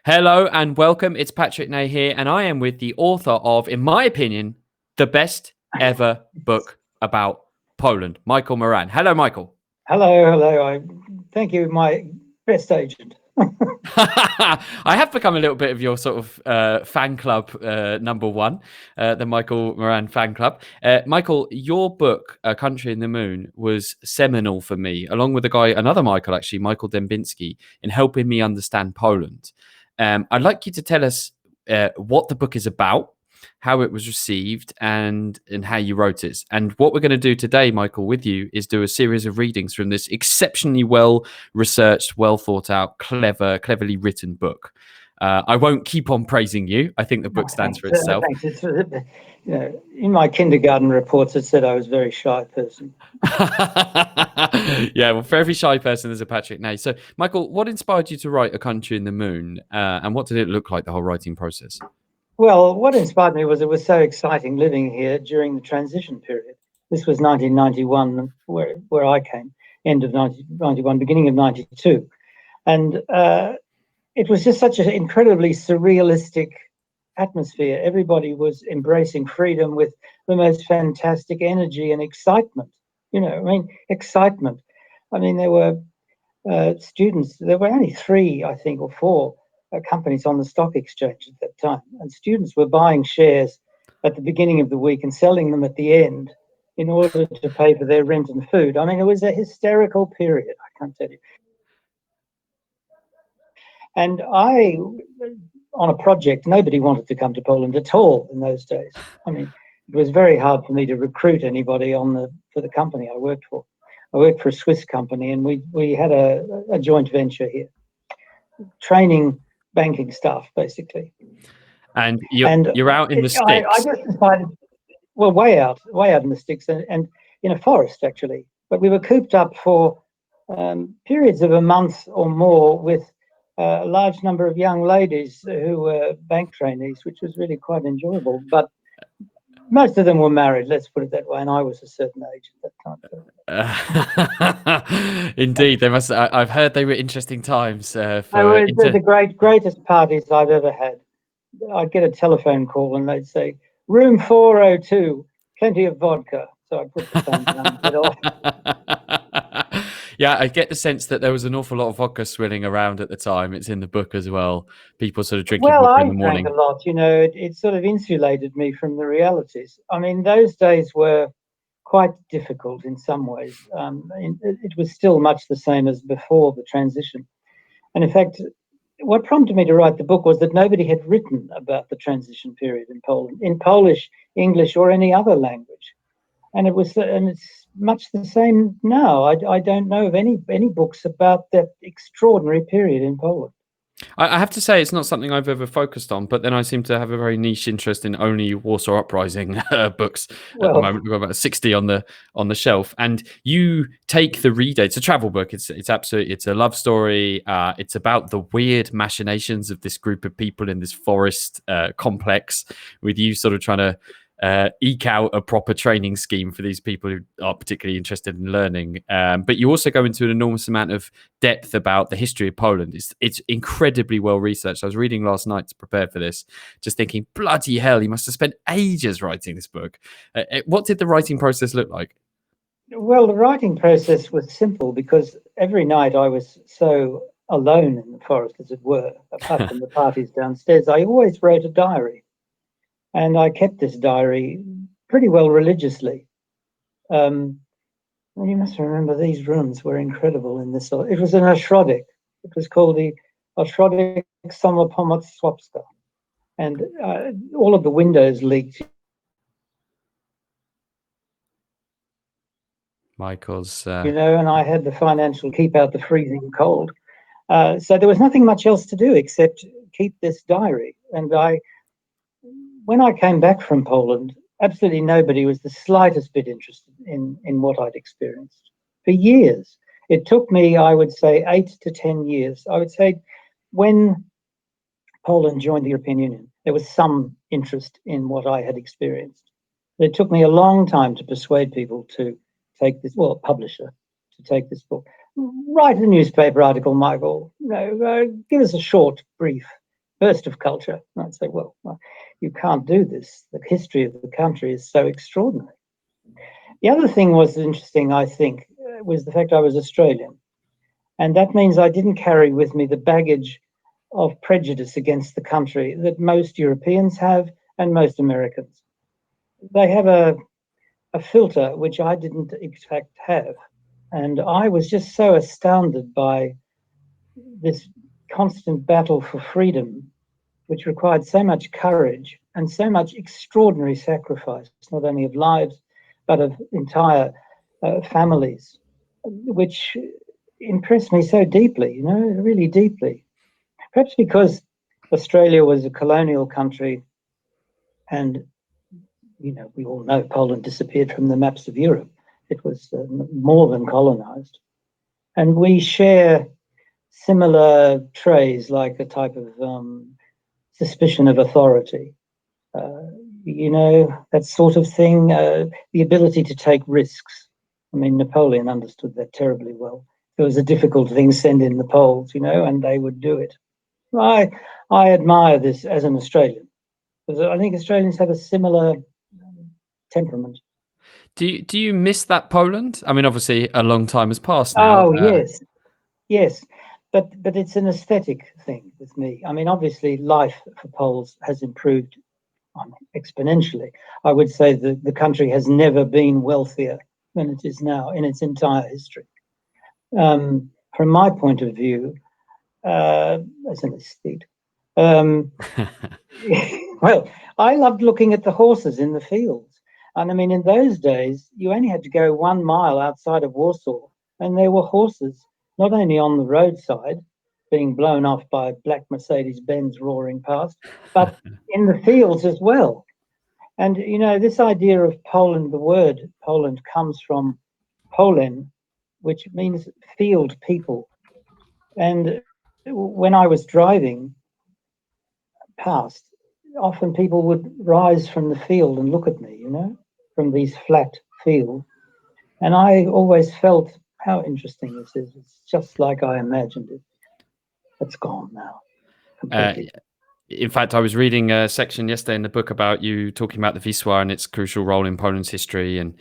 Hello and welcome. It's Patrick Ney here, and I am with the author of, in my opinion, the best ever book about Poland, Michael Moran. Hello, Michael. Hello. Thank you, my best agent. I have become a little bit of your sort of fan club number one, the Michael Moran fan club. Michael, your book, A Country in the Moon, was seminal for me, along with another Michael, actually, Michael Dembinski, in helping me understand Poland. I'd like you to tell us what the book is about, how it was received, and how you wrote it. And what we're going to do today, Michael, with you, is do a series of readings from this exceptionally well researched, well thought out, cleverly written book. I won't keep on praising you. I think the book stands for itself. Thanks. It's, in my kindergarten reports, it said I was a very shy person. Yeah, well, for every shy person, there's a Patrick Ney. So, Michael, what inspired you to write A Country in the Moon, and what did it look like, the whole writing process? Well, what inspired me was it was so exciting living here during the transition period. This was 1991, where I came, end of 1991, beginning of 92. And it was just such an incredibly surrealistic atmosphere. Everybody was embracing freedom with the most fantastic energy and excitement. Excitement. There were students. There were only three, I think, or four companies on the stock exchange at that time, and students were buying shares at the beginning of the week and selling them at the end in order to pay for their rent and food. It was a hysterical period, I can't tell you. And on a project, nobody wanted to come to Poland at all in those days. It was very hard for me to recruit anybody for the company I worked for. I worked for a Swiss company, and we had a joint venture here, training banking staff, basically. And you're out in the sticks. I just decided, well, way out in the sticks, and in a forest, actually. But we were cooped up for periods of a month or more with a large number of young ladies who were bank trainees, which was really quite enjoyable. But most of them were married, let's put it that way, and I was a certain age at that time. Indeed, they must. I've heard they were interesting times. They were the greatest parties I've ever had. I'd get a telephone call and they'd say, "Room 402, plenty of vodka." So I put the phone down and get off. Yeah, I get the sense that there was an awful lot of vodka swilling around at the time. It's in the book as well. People sort of drinking vodka in the morning. Well, I drank a lot. It sort of insulated me from the realities. Those days were quite difficult in some ways. It was still much the same as before the transition. And in fact, what prompted me to write the book was that nobody had written about the transition period in Poland, in Polish, English, or any other language. And it's much the same now. I don't know of any books about that extraordinary period in Poland. I have to say it's not something I've ever focused on, but then I seem to have a very niche interest in only Warsaw Uprising books at the moment. We've got about 60 on the shelf, and you take the reader. It's a travel book. It's a love story. It's about the weird machinations of this group of people in this forest complex, with you sort of trying to eke out a proper training scheme for these people who are particularly interested in learning. But you also go into an enormous amount of depth about the history of Poland. It's incredibly well researched. I was reading last night to prepare for this, just thinking, bloody hell, he must have spent ages writing this book. What did the writing process look like? Well, the writing process was simple because every night I was so alone in the forest, as it were, apart from the parties downstairs. I always wrote a diary. And I kept this diary pretty well religiously. You must remember these rooms were incredible in this. It was an ośrodek. It was called the Ośrodek Samopomoc Słabska. And all of the windows leaked. Michael's... and I had the financial keep out the freezing cold. So there was nothing much else to do except keep this diary. And when I came back from Poland, absolutely nobody was the slightest bit interested in what I'd experienced for years. It took me, I would say, 8 to 10 years. I would say when Poland joined the European Union, there was some interest in what I had experienced. But it took me a long time to persuade people to take this, well, a publisher, to take this book. Write a newspaper article, Michael. Give us a short brief. burst of culture. And I'd say, well, you can't do this. The history of the country is so extraordinary. The other thing was interesting, I think, was the fact I was Australian. And that means I didn't carry with me the baggage of prejudice against the country that most Europeans have and most Americans. They have a filter which I didn't in fact have. And I was just so astounded by this constant battle for freedom, which required so much courage and so much extraordinary sacrifice, not only of lives, but of entire families, which impressed me so deeply, really deeply. Perhaps because Australia was a colonial country and, we all know Poland disappeared from the maps of Europe. It was more than colonized. And we share similar traits, like a type of suspicion of authority, that sort of thing, the ability to take risks. I mean, Napoleon understood that terribly well. If it was a difficult thing, send in the Poles, and they would do it. I admire this as an Australian, because I think Australians have a similar temperament. Do you miss that Poland? I mean, obviously, a long time has passed now. Oh, yes. But it's an aesthetic thing with me. I mean, obviously, life for Poles has improved exponentially. I would say that the country has never been wealthier than it is now in its entire history. From my point of view, as an aesthete, well, I loved looking at the horses in the fields. And I mean, in those days, you only had to go 1 mile outside of Warsaw, and there were horses not only on the roadside being blown off by black Mercedes-Benz roaring past, but in the fields as well. And, this idea of Poland, the word Poland comes from Polen, which means field people. And when I was driving past, often people would rise from the field and look at me, from these flat fields. And I always felt how interesting this is. It's just like I imagined it. It's gone now. Completely. In fact, I was reading a section yesterday in the book about you talking about the Wisła and its crucial role in Poland's history, and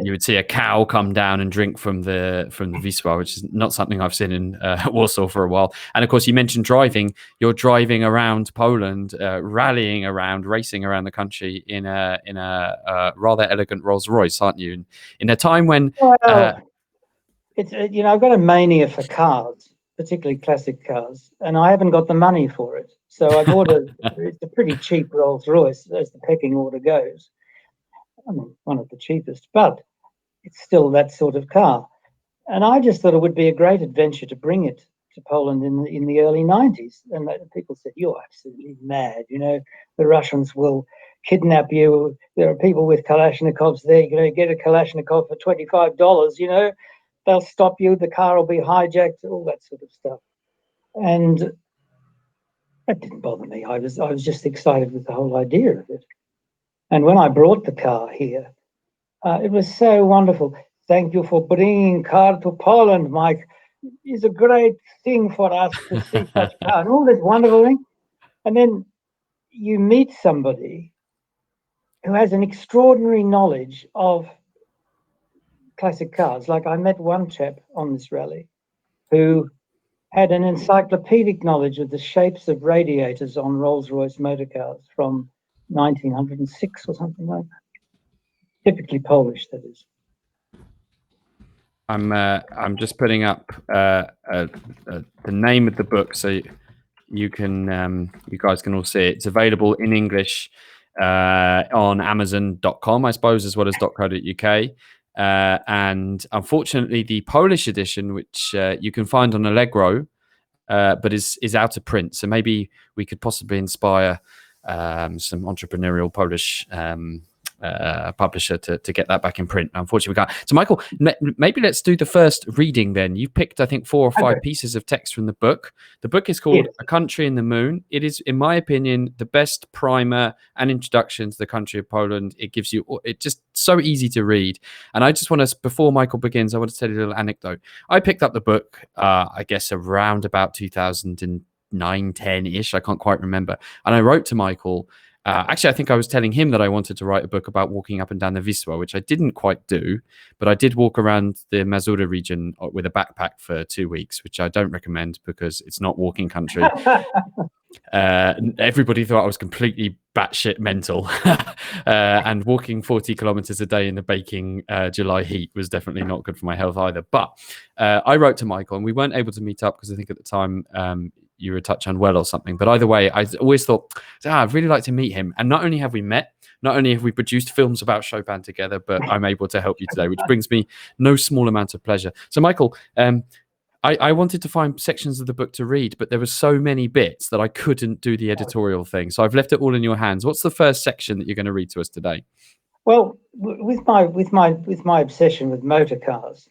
you would see a cow come down and drink from the Wisła, which is not something I've seen in Warsaw for a while. And of course, you mentioned driving. You're driving around Poland, rallying around, racing around the country in a rather elegant Rolls-Royce, aren't you? In a time when it's I've got a mania for cars, particularly classic cars, and I haven't got the money for it. So I bought it's a pretty cheap Rolls-Royce as the pecking order goes. I mean, one of the cheapest, but it's still that sort of car. And I just thought it would be a great adventure to bring it to Poland in the early 90s. And people said, you're absolutely mad. The Russians will kidnap you. There are people with Kalashnikovs there. You're going to get a Kalashnikov for $25, They'll stop you. The car will be hijacked, all that sort of stuff. And that didn't bother me. I was just excited with the whole idea of it. And when I brought the car here, it was so wonderful. Thank you for bringing car to Poland, Mike. It's a great thing for us to see such car and all this wonderful thing. And then you meet somebody who has an extraordinary knowledge of classic cars. Like I met one chap on this rally who had an encyclopedic knowledge of the shapes of radiators on Rolls-Royce motor cars from 1906 or something like that. Typically Polish, that is. I'm just putting up the name of the book so you guys can all see it. It's available in English on Amazon.com, I suppose, as well as .co.uk. And unfortunately, the Polish edition, which you can find on Allegro, but is out of print. So maybe we could possibly inspire some entrepreneurial Polish publisher to get that back in print. Unfortunately, we can't. So, Michael, maybe let's do the first reading then. You've picked, I think, 4 or 5 pieces of text from the book. The book is called A Country in the Moon. It is, in my opinion, the best primer and introduction to the country of Poland. It gives you, it's just so easy to read. And I just want to, before Michael begins, I want to tell you a little anecdote. I picked up the book, I guess, around about 2010 9, 10-ish. I can't quite remember. And I wrote to Michael. Actually, I think I was telling him that I wanted to write a book about walking up and down the Wisła, which I didn't quite do, but I did walk around the Mazura region with a backpack for 2 weeks, which I don't recommend because it's not walking country. Everybody thought I was completely batshit mental, and walking 40 kilometers a day in the baking July heat was definitely not good for my health either. But I wrote to Michael, and we weren't able to meet up because I think at the time you were a touch unwell or something. But either way, I always thought, I'd really like to meet him. And not only have we met, not only have we produced films about Chopin together, but I'm able to help you today, which brings me no small amount of pleasure. So, Michael, I wanted to find sections of the book to read, but there were so many bits that I couldn't do the editorial thing. So I've left it all in your hands. What's the first section that you're going to read to us today? Well, with my obsession with motor cars,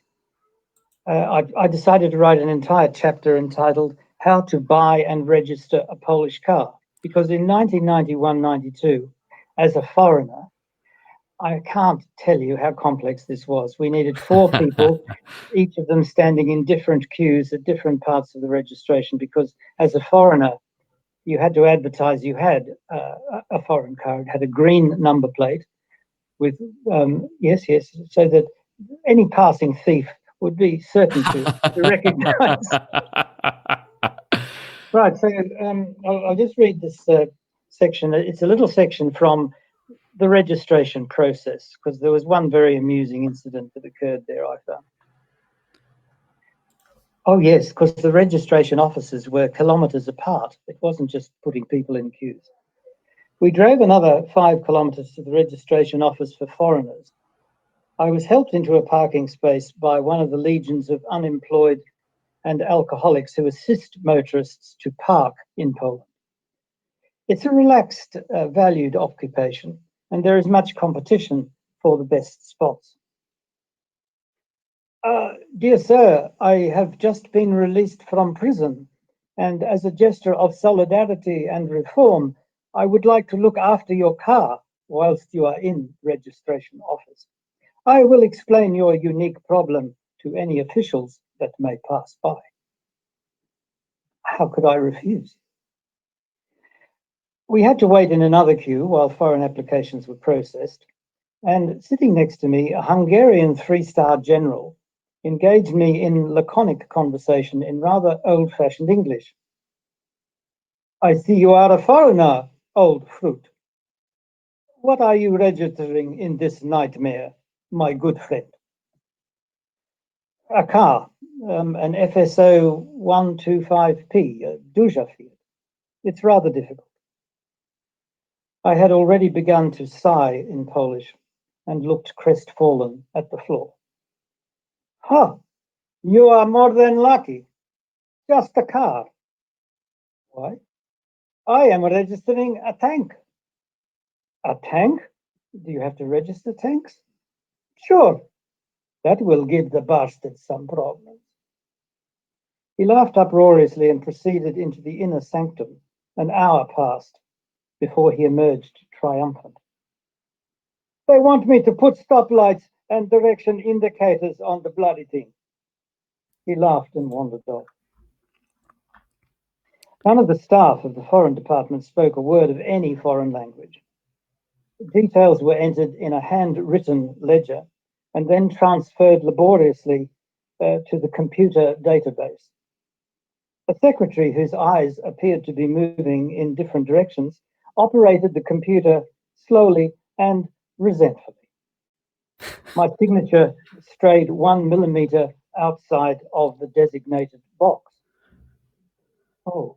I decided to write an entire chapter entitled "How to Buy and Register a Polish Car," because in 1991-92, as a foreigner, I can't tell you how complex this was. We needed 4 people, each of them standing in different queues at different parts of the registration, because as a foreigner, you had to advertise you had a foreign car. It had a green number plate with, yes, so that any passing thief would be certain to recognize. Right, so I'll just read this section. It's a little section from the registration process, because there was one very amusing incident that occurred there, I found. Oh yes, because the registration offices were kilometers apart. It wasn't just putting people in queues. We drove another 5 kilometers to the registration office for foreigners. I was helped into a parking space by one of the legions of unemployed and alcoholics who assist motorists to park in Poland. It's a relaxed, valued occupation, and there is much competition for the best spots. Dear sir, I have just been released from prison, and as a gesture of solidarity and reform, I would like to look after your car whilst you are in registration office. I will explain your unique problem to any officials that may pass by. How could I refuse? We had to wait in another queue while foreign applications were processed, and sitting next to me, a Hungarian 3-star general engaged me in laconic conversation in rather old-fashioned English. I see you are a foreigner, old fruit. What are you registering in this nightmare, my good friend? A car, an FSO 125P, a Duża Fiat. It's rather difficult. I had already begun to sigh in Polish and looked crestfallen at the floor. Ha! You are more than lucky. Just a car. Why? I am registering a tank. A tank? Do you have to register tanks? Sure. That will give the bastard some problems. He laughed uproariously and proceeded into the inner sanctum. An hour passed before he emerged triumphant. They want me to put stoplights and direction indicators on the bloody thing. He laughed and wandered off. None of the staff of the Foreign Department spoke a word of any foreign language. The details were entered in a handwritten ledger and then transferred laboriously to the computer database. A secretary whose eyes appeared to be moving in different directions operated the computer slowly and resentfully. My signature strayed 1 millimeter outside of the designated box. Oh,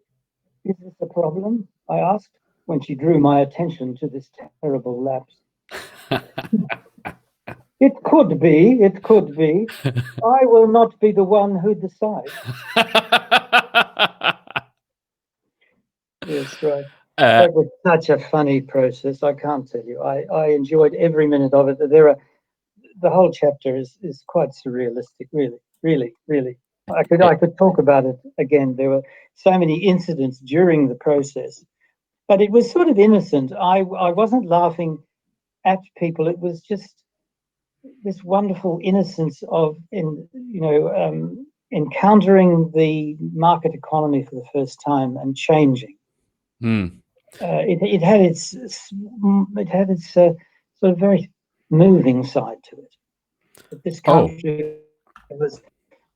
is this a problem? I asked when she drew my attention to this terrible lapse. It could be. I will not be the one who decides. Yes, right. That was such a funny process. I can't tell you. I enjoyed every minute of it. The whole chapter is quite surrealistic. Really. I could talk about it again. There were so many incidents during the process, but it was sort of innocent. I wasn't laughing at people. It was just this wonderful innocence of encountering the market economy for the first time and changing. It had its sort of very moving side to it. But this country was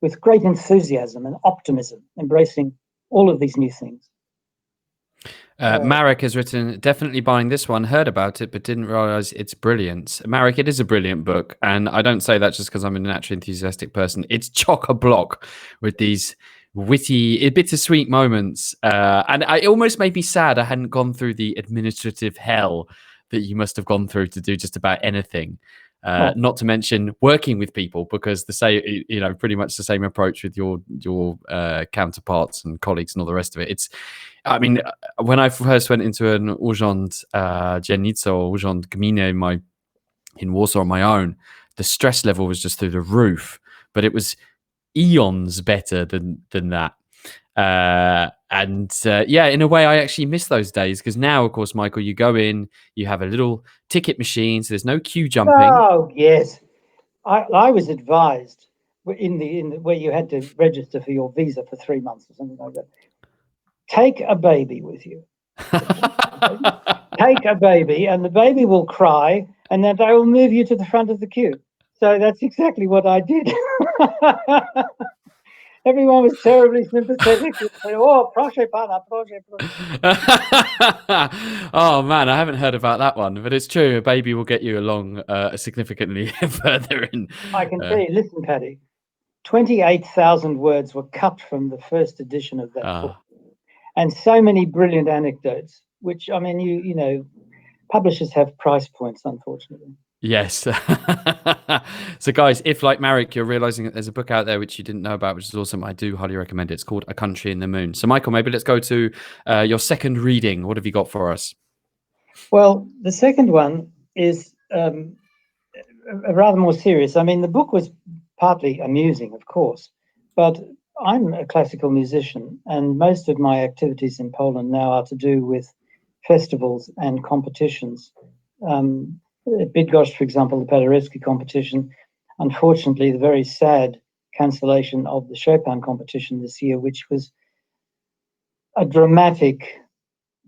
with great enthusiasm and optimism, embracing all of these new things. Marek has written, definitely buying this one, heard about it, but didn't realize its brilliance. Marek, it is a brilliant book. And I don't say that just because I'm a naturally enthusiastic person. It's chock-a-block with these witty, bittersweet moments. And it almost made me sad I hadn't gone through the administrative hell that you must have gone through to do just about anything. Not to mention working with people, because pretty much the same approach with your counterparts and colleagues and all the rest of it. I mean, when I first went into an Urząd Dzielnicy or Urząd Gminy in Warsaw on my own, the stress level was just through the roof. But it was eons better than that. In a way, I actually miss those days, because now, of course, Michael, you go in, you have a little ticket machine, so there's no queue jumping. Oh yes, I was advised in the where you had to register for your visa for 3 months or something like that. Take a baby with you. Take a baby, and the baby will cry, and then they will move you to the front of the queue. So that's exactly what I did. Everyone was terribly sympathetic. Oh, proszę pana, proszę. Oh man, I haven't heard about that one, but it's true. A baby will get you along significantly further in. I can tell you. Listen, Paddy, 28,000 words were cut from the first edition of that book, and so many brilliant anecdotes. Which, I mean, you know, publishers have price points, unfortunately. Yes. So guys, if like Marek, you're realizing that there's a book out there which you didn't know about, which is awesome, I do highly recommend it. It's called A Country in the Moon. So Michael, maybe let's go to your second reading. What have you got for us? Well, the second one is rather more serious. I mean, the book was partly amusing, of course, but I'm a classical musician, and most of my activities in Poland now are to do with festivals and competitions. At Bydgoszcz, for example, the Paderewski competition, unfortunately, the very sad cancellation of the Chopin competition this year, which was a dramatic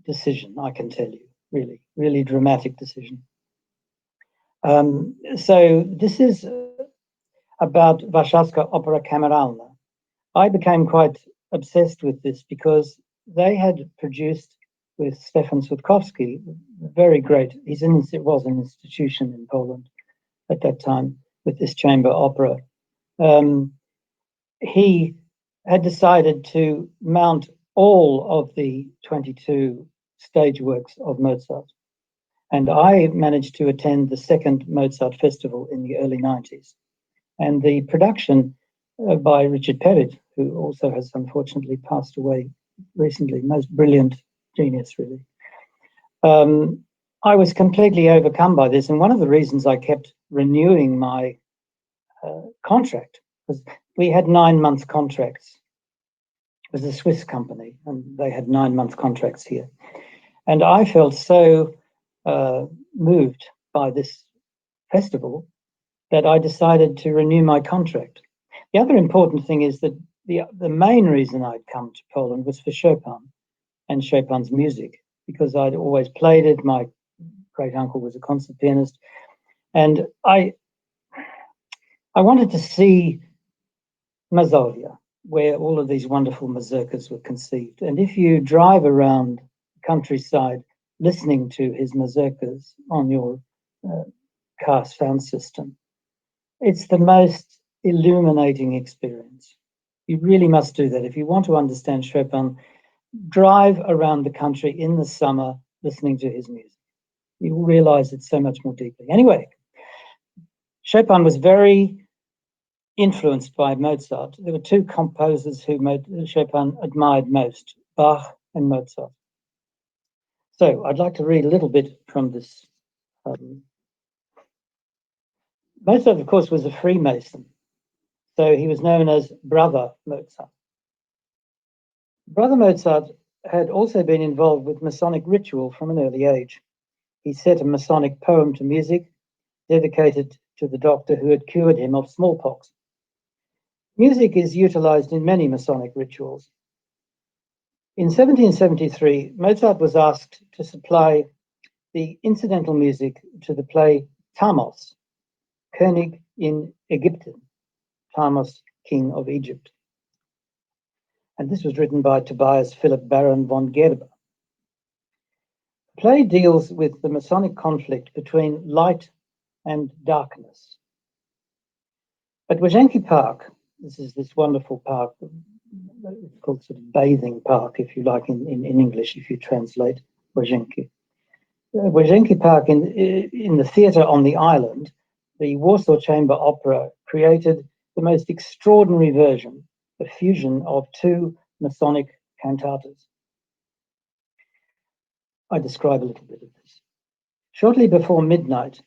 decision, I can tell you, really, really dramatic decision. So this is about Warszawska Opera Kameralna. I became quite obsessed with this because they had produced with Stefan Switkowski, very great. It was an institution in Poland at that time with this chamber opera. He had decided to mount all of the 22 stage works of Mozart. And I managed to attend the second Mozart festival in the early 90s. And the production by Richard Perrit, who also has unfortunately passed away recently, most brilliant genius, really. I was completely overcome by this. And one of the reasons I kept renewing my contract was we had 9-month contracts. It was a Swiss company, and they had 9-month contracts here. And I felt so moved by this festival that I decided to renew my contract. The other important thing is that the main reason I'd come to Poland was for Chopin and Chopin's music, because I'd always played it. My great uncle was a concert pianist, and I wanted to see Mazovia, where all of these wonderful mazurkas were conceived. And if you drive around the countryside listening to his mazurkas on your car sound system, it's the most illuminating experience. You really must do that. If you want to understand Chopin, drive around the country in the summer listening to his music. You will realize it so much more deeply. Anyway, Chopin was very influenced by Mozart. There were two composers who Chopin admired most, Bach and Mozart. So I'd like to read a little bit from this. Mozart, of course, was a Freemason, so he was known as Brother Mozart. Brother Mozart had also been involved with Masonic ritual from an early age. He set a Masonic poem to music dedicated to the doctor who had cured him of smallpox. Music is utilized in many Masonic rituals. In 1773, Mozart was asked to supply the incidental music to the play Thamos, König in Ägypten, Thamos, King of Egypt. And this was written by Tobias Philipp Baron von Gerber. The play deals with the Masonic conflict between light and darkness. At Wajenki Park, this is this wonderful park, it's called sort of bathing park, if you like, in English, if you translate Wajenki. Wajenki Park, in the theatre on the island, the Warsaw Chamber Opera created the most extraordinary version, a fusion of two Masonic cantatas. I describe a little bit of this. Shortly before midnight,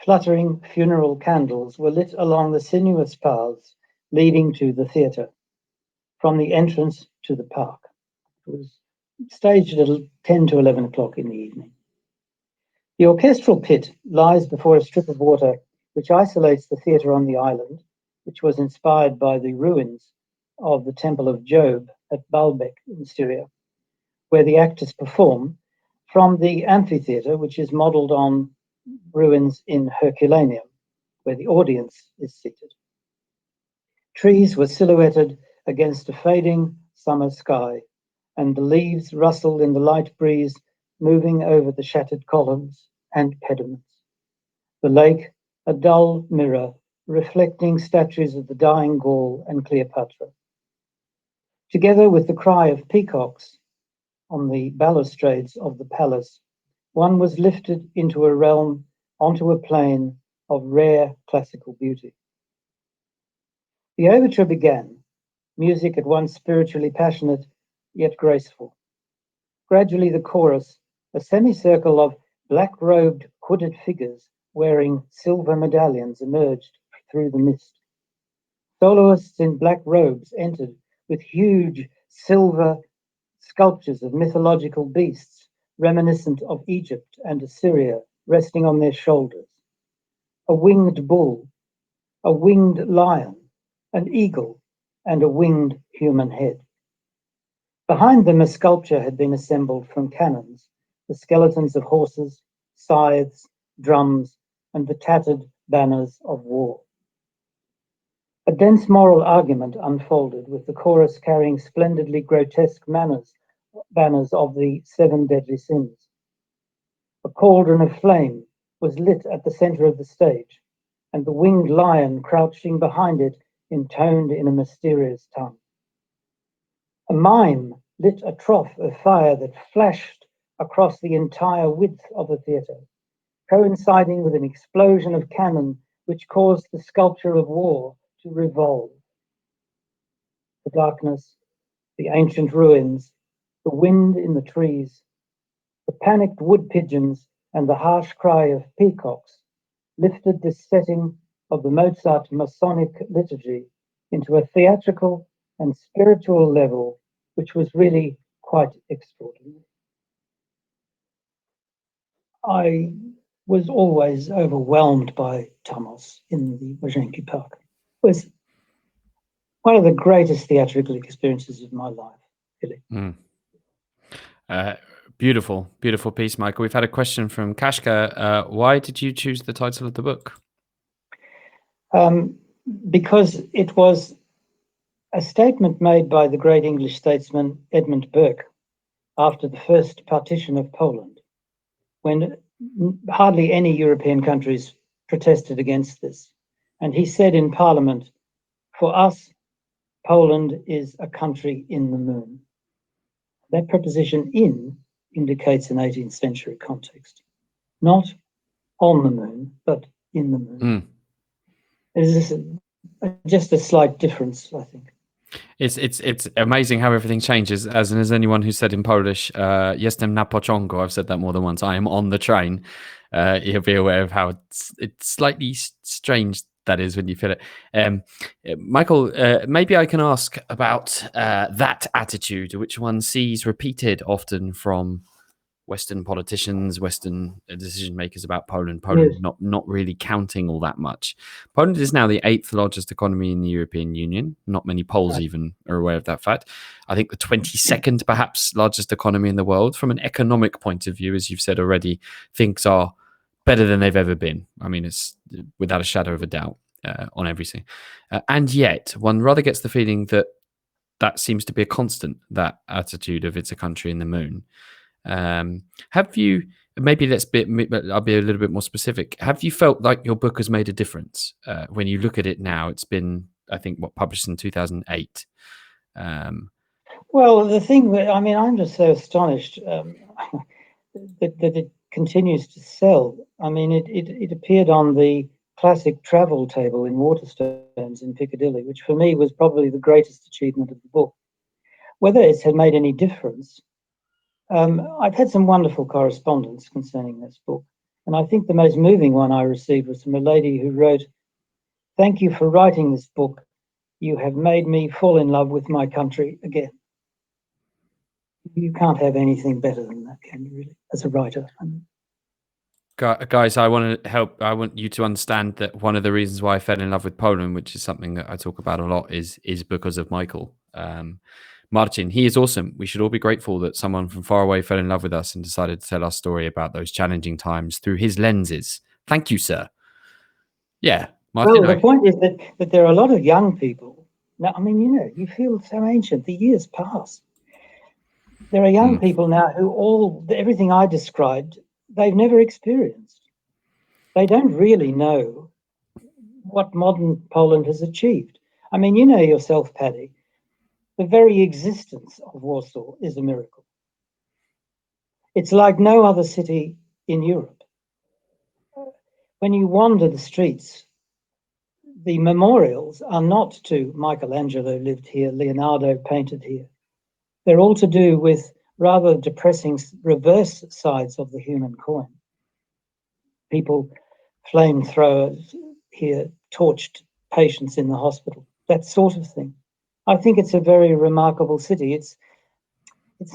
fluttering funeral candles were lit along the sinuous paths leading to the theatre, from the entrance to the park. It was staged at 10 to 11 o'clock in the evening. The orchestral pit lies before a strip of water which isolates the theatre on the island, which was inspired by the ruins of the Temple of Job at Baalbek in Syria, where the actors perform, from the amphitheatre, which is modelled on ruins in Herculaneum, where the audience is seated. Trees were silhouetted against a fading summer sky, and the leaves rustled in the light breeze, moving over the shattered columns and pediments. The lake, a dull mirror, reflecting statues of the dying Gaul and Cleopatra. Together with the cry of peacocks on the balustrades of the palace, one was lifted into a realm, onto a plane of rare classical beauty. The overture began, music at once spiritually passionate, yet graceful. Gradually the chorus, a semicircle of black-robed, hooded figures wearing silver medallions, emerged through the mist. Soloists in black robes entered with huge silver sculptures of mythological beasts reminiscent of Egypt and Assyria resting on their shoulders. A winged bull, a winged lion, an eagle, and a winged human head. Behind them, a sculpture had been assembled from cannons, the skeletons of horses, scythes, drums, and the tattered banners of war. A dense moral argument unfolded, with the chorus carrying splendidly grotesque banners of the 7 deadly sins. A cauldron of flame was lit at the center of the stage, and the winged lion crouching behind it intoned in a mysterious tongue. A mime lit a trough of fire that flashed across the entire width of the theatre, coinciding with an explosion of cannon which caused the sculpture of war to revolve. The darkness, the ancient ruins, the wind in the trees, the panicked wood pigeons, and the harsh cry of peacocks lifted this setting of the Mozart Masonic liturgy into a theatrical and spiritual level, which was really quite extraordinary. I was always overwhelmed by Thamos in the Wajenki Park. It was one of the greatest theatrical experiences of my life, really. Beautiful, beautiful piece, Michael. We've had a question from Kashka. Why did you choose the title of the book? Because it was a statement made by the great English statesman Edmund Burke after the first partition of Poland, when hardly any European countries protested against this. And he said in Parliament, "For us, Poland is a country in the moon." That preposition "in" indicates an 18th century context. Not on the moon, but in the moon. There's just a slight difference, I think. It's amazing how everything changes. As anyone who said in Polish, "Jestem na pociągu," I've said that more than once. I am on the train. You'll be aware of how it's slightly strange that is when you feel it. Michael, maybe I can ask about that attitude, which one sees repeated often from Western politicians, Western decision makers about Poland. Yes. Not really counting all that much. Poland is now the 8th largest economy in the European Union. Not many Poles even are aware of that fact. I think the 22nd, perhaps, largest economy in the world. From an economic point of view, as you've said already, things are better than they've ever been. I mean, it's without a shadow of a doubt on everything. And yet, one rather gets the feeling that seems to be a constant, that attitude of it's a country in the moon. Have you, maybe I'll be a little bit more specific. Have you felt like your book has made a difference? When you look at it now, it's been, I think, published in 2008. Well, the thing that, I mean, I'm just so astonished that it continues to sell. I mean, it appeared on the classic travel table in Waterstones in Piccadilly, which for me was probably the greatest achievement of the book. Whether it's had made any difference, I've had some wonderful correspondence concerning this book. And I think the most moving one I received was from a lady who wrote, "Thank you for writing this book. You have made me fall in love with my country again." You can't have anything better than that, can you, really, as a writer? Guys, I want you to understand that one of the reasons why I fell in love with Poland, which is something that I talk about a lot, is because of Michael. Marcin, he is awesome. We should all be grateful that someone from far away fell in love with us and decided to tell our story about those challenging times through his lenses. Thank you, sir. Yeah, Martin. Well, the point is that there are a lot of young people. Now, I mean, you feel so ancient. The years pass. There are young people now who everything I described, they've never experienced. They don't really know what modern Poland has achieved. I mean, you know yourself, Paddy, the very existence of Warsaw is a miracle. It's like no other city in Europe. When you wander the streets, the memorials are not to Michelangelo lived here, Leonardo painted here. They're all to do with rather depressing reverse sides of the human coin. People, flamethrowers here, torched patients in the hospital, that sort of thing. I think it's a very remarkable city. It's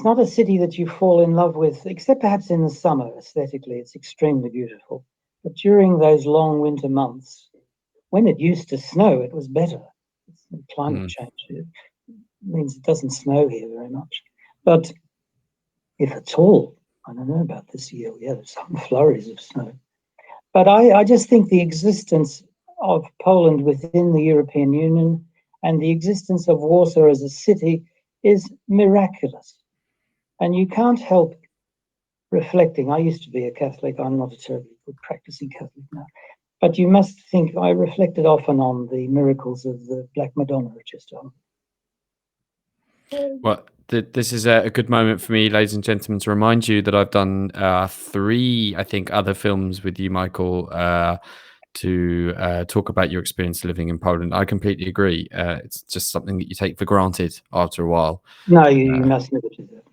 not a city that you fall in love with, except perhaps in the summer. Aesthetically, it's extremely beautiful. But during those long winter months, when it used to snow, it was better. Climate change means it doesn't snow here very much. But if at all, I don't know about this year, we had some flurries of snow. But I just think the existence of Poland within the European Union and the existence of Warsaw as a city is miraculous. And you can't help reflecting. I used to be a Catholic. I'm not a terribly good practicing Catholic now. But you must think, I reflected often on the miracles of the Black Madonna at Chester. Well, this is a good moment for me, ladies and gentlemen, to remind you that I've done 3, I think, other films with you, Michael, to talk about your experience living in Poland. I completely agree. It's just something that you take for granted after a while. No, you must never do that.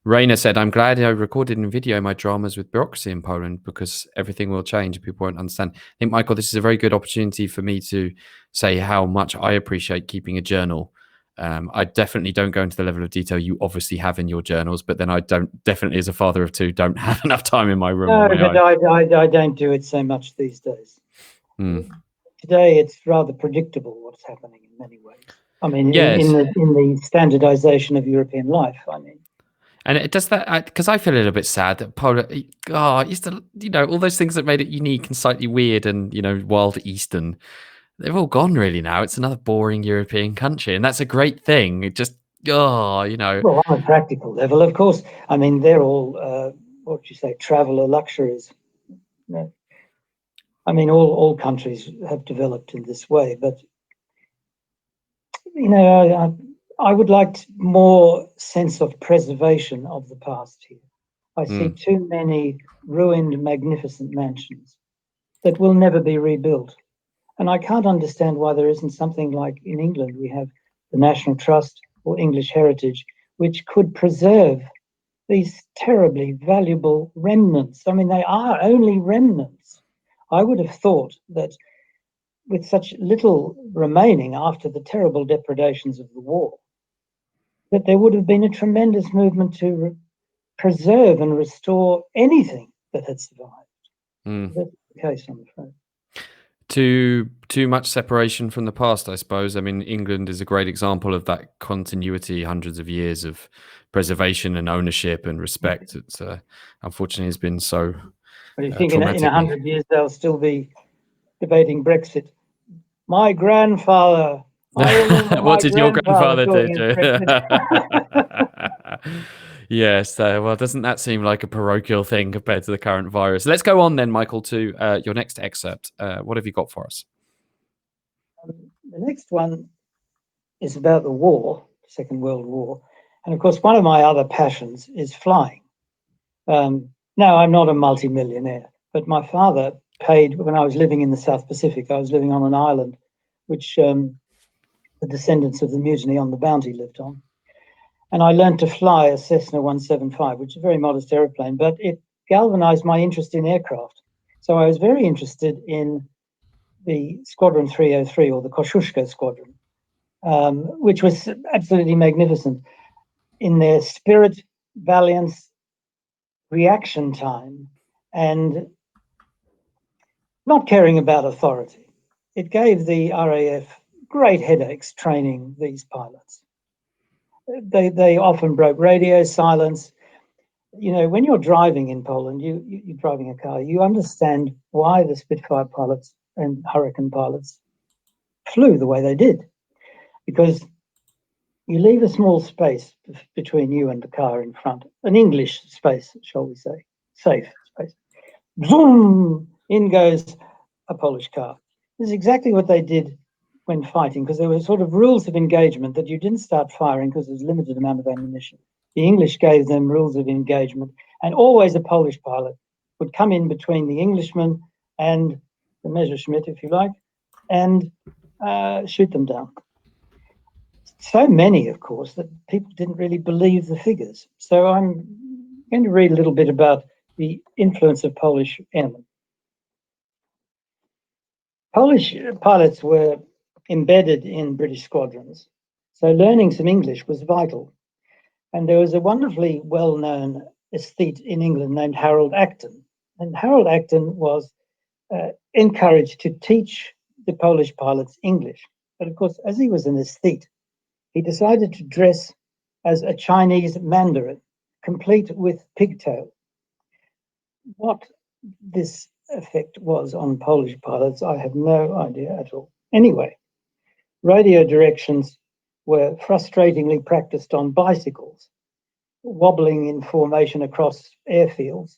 Raina said, "I'm glad I recorded in video my dramas with bureaucracy in Poland because everything will change. People won't understand." I think, Michael, this is a very good opportunity for me to say how much I appreciate keeping a journal. I definitely don't go into the level of detail you obviously have in your journals, but then I definitely, as a father of 2, don't have enough time in my room. No, but I don't do it so much these days. Today, it's rather predictable what's happening in many ways. I mean, yes. in the standardization of European life, I mean. And it does that because I feel a little bit sad that Poland, used to, all those things that made it unique and slightly weird and, wild Eastern, they've all gone really now. It's another boring European country, and that's a great thing. It just, Well, on a practical level, of course. I mean, they're all, what would you say, traveller luxuries. I mean, all countries have developed in this way, but, I would like more sense of preservation of the past here. I see too many ruined, magnificent mansions that will never be rebuilt. And I can't understand why there isn't something like in England, we have the National Trust or English Heritage, which could preserve these terribly valuable remnants. I mean, they are only remnants. I would have thought that with such little remaining after the terrible depredations of the war, that there would have been a tremendous movement to preserve and restore anything that had survived. Mm. That's the case, I'm afraid. Too much separation from the past, I suppose. I mean, England is a great example of that continuity, hundreds of years of preservation and ownership and respect. It's unfortunately has been so But you think in traumatically. 100 years they'll still be debating Brexit? My grandfather, I remember What my did your grandfather grandfather do? talking of Brexit. Yes, well, doesn't that seem like a parochial thing compared to the current virus? Let's go on then, Michael, to your next excerpt. What have you got for us? The next one is about the war, Second World War. And of course, one of my other passions is flying. Now, I'm not a multimillionaire, but my father paid, when I was living in the South Pacific, I was living on an island, which the descendants of the mutiny on the Bounty lived on. And I learned to fly a Cessna 175, which is a very modest aeroplane, but it galvanized my interest in aircraft. So I was very interested in the Squadron 303, or the Kosciuszko Squadron, which was absolutely magnificent in their spirit, valiance, reaction time, and not caring about authority. It gave the RAF great headaches training these pilots. They often broke radio silence. You know, when you're driving in Poland, you're driving a car, you understand why the Spitfire pilots and Hurricane pilots flew the way they did, because you leave a small space between you and the car in front, an English space, shall we say, safe space. Boom! In goes a Polish car. This is exactly what they did when fighting, because there were sort of rules of engagement that you didn't start firing because there's a limited amount of ammunition. The English gave them rules of engagement, and always a Polish pilot would come in between the Englishman and the Messerschmitt, if you like, and shoot them down. So many, of course, that people didn't really believe the figures. So I'm going to read a little bit about the influence of Polish airmen. Polish pilots were embedded in British squadrons, so learning some English was vital. And there was a wonderfully well-known aesthete in England named Harold Acton. And Harold Acton was encouraged to teach the Polish pilots English. But of course, as he was an aesthete, he decided to dress as a Chinese mandarin, complete with pigtail. What this effect was on Polish pilots, I have no idea at all. Anyway, radio directions were frustratingly practiced on bicycles, wobbling in formation across airfields.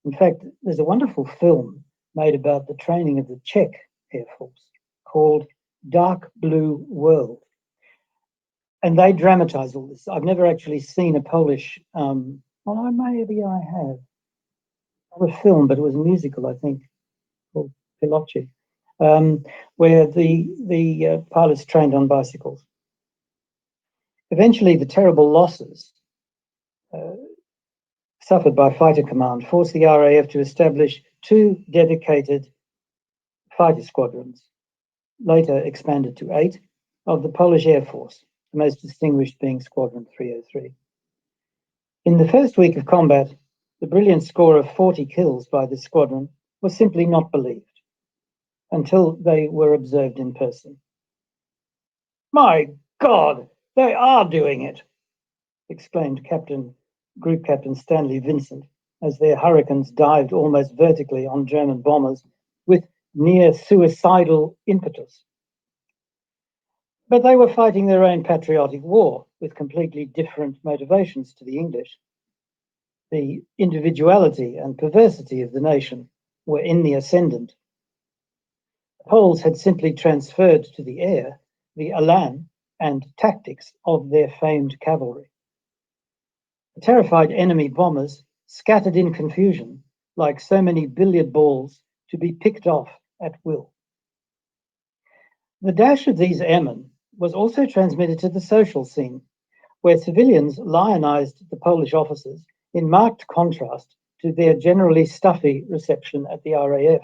In fact, there's a wonderful film made about the training of the Czech Air Force called Dark Blue World. And they dramatize all this. I've never actually seen a Polish, well, maybe I have. Not a film, but it was a musical, I think, called Piloci, where the pilots trained on bicycles. Eventually, the terrible losses suffered by Fighter Command forced the RAF to establish 2 dedicated fighter squadrons, later expanded to 8, of the Polish Air Force, the most distinguished being Squadron 303. In the first week of combat, the brilliant score of 40 kills by this squadron was simply not believed until they were observed in person. "My God, they are doing it!" exclaimed Group Captain Stanley Vincent, as their Hurricanes dived almost vertically on German bombers with near suicidal impetus. But they were fighting their own patriotic war with completely different motivations to the English. The individuality and perversity of the nation were in the ascendant. The Poles had simply transferred to the air the elan and tactics of their famed cavalry. The terrified enemy bombers scattered in confusion like so many billiard balls to be picked off at will. The dash of these airmen was also transmitted to the social scene, where civilians lionized the Polish officers in marked contrast to their generally stuffy reception at the RAF.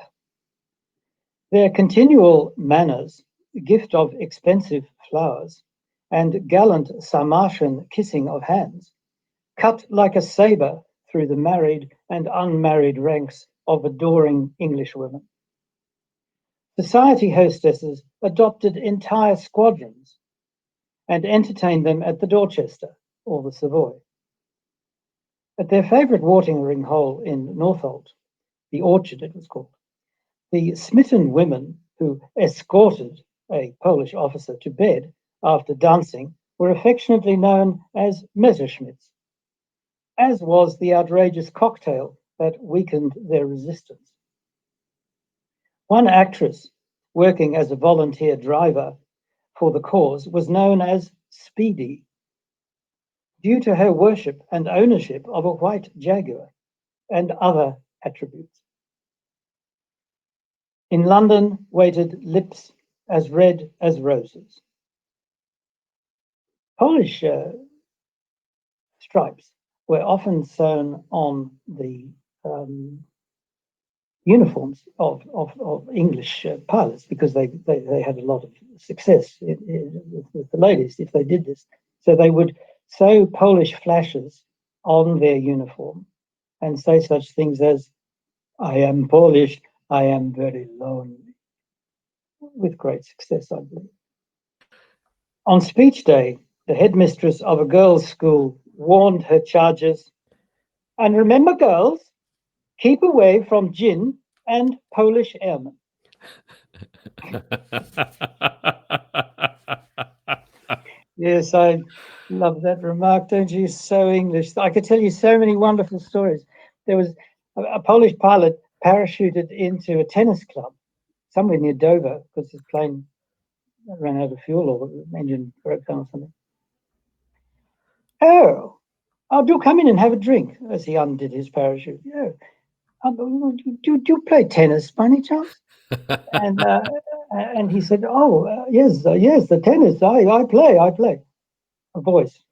Their continual manners, gift of expensive flowers, and gallant Sarmatian kissing of hands cut like a saber through the married and unmarried ranks of adoring English women. Society hostesses adopted entire squadrons and entertained them at the Dorchester or the Savoy. At their favourite watering hole in Northolt, the Orchard it was called, the smitten women who escorted a Polish officer to bed after dancing were affectionately known as Messerschmitts, as was the outrageous cocktail that weakened their resistance. One actress, working as a volunteer driver for the cause, was known as Speedy, due to her worship and ownership of a white Jaguar and other attributes. In London waited lips as red as roses. Polish stripes were often sewn on the uniforms of English pilots because they had a lot of success with the ladies if they did this. So they would sew Polish flashes on their uniform and say such things as, "I am Polish, I am very lonely," with great success, I believe. On speech day, the headmistress of a girls' school warned her charges, "And remember, girls, keep away from gin and Polish airmen." Yes, I love that remark, don't you? So English. I could tell you so many wonderful stories. There was a Polish pilot parachuted into a tennis club somewhere near Dover because his plane ran out of fuel or the engine broke down or something. "Oh, do come in and have a drink," as he undid his parachute. "Yeah. Do you play tennis by any chance?" And he said, "Oh, yes, the tennis. I play." A voice: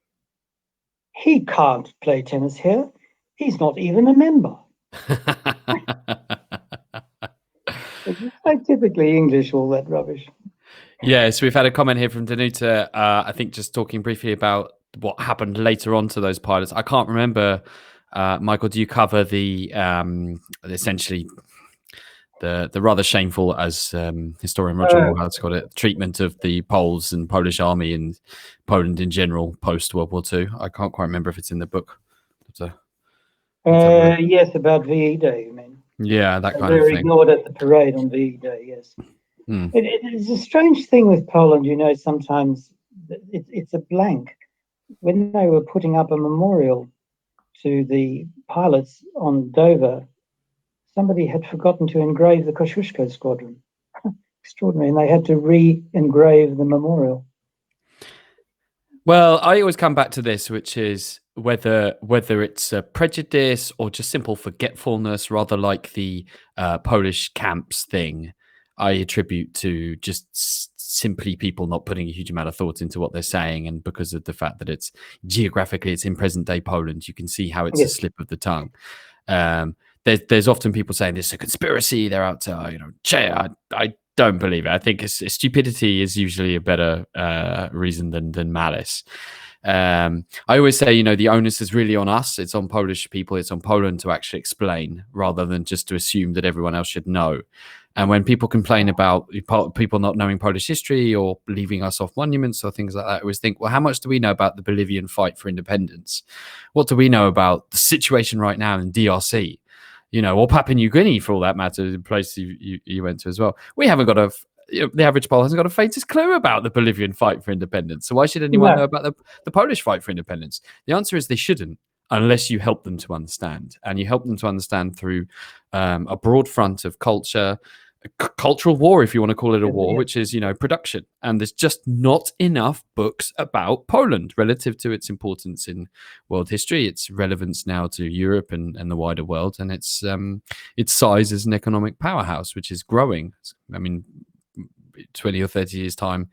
"He can't play tennis here. He's not even a member." It's so typically English, all that rubbish. Yes, we've had a comment here from Danuta, I think just talking briefly about what happened later on to those pilots. I can't remember, Michael, do you cover the essentially the rather shameful, as historian Roger Moorhouse got it, treatment of the Poles and Polish army and Poland in general post World War II? I can't quite remember if it's in the book. Yes, about VE Day, you mean? Yeah, that kind of thing. They're ignored at the parade on VE Day, yes. It's a strange thing with Poland, sometimes it's a blank. When they were putting up a memorial to the pilots on Dover, somebody had forgotten to engrave the Kosciuszko squadron. Extraordinary, and they had to re-engrave the memorial. Well, I always come back to this, which is whether it's a prejudice or just simple forgetfulness, rather like the Polish camps thing. I attribute to just simply people not putting a huge amount of thought into what they're saying, and because of the fact that it's geographically it's in present day Poland, you can see how it's a slip of the tongue. There's often people saying this is a conspiracy. They're out to I don't believe it. I think stupidity is usually a better reason than malice. I always say, the onus is really on us. It's on Polish people. It's on Poland to actually explain rather than just to assume that everyone else should know. And when people complain about people not knowing Polish history or leaving us off monuments or things like that, I always think, well, how much do we know about the Bolivian fight for independence? What do we know about the situation right now in DRC? Or Papua New Guinea, for all that matter, the place you went to as well. We haven't got the average Pole hasn't got a faintest clue about the Bolivian fight for independence. So why should anyone know about the Polish fight for independence? The answer is they shouldn't, unless you help them to understand. And you help them to understand through a broad front of culture, cultural war, if you want to call it a war, which is, production. And there's just not enough books about Poland relative to its importance in world history, its relevance now to Europe and the wider world, and its size as an economic powerhouse, which is growing. I mean, 20 or 30 years' time,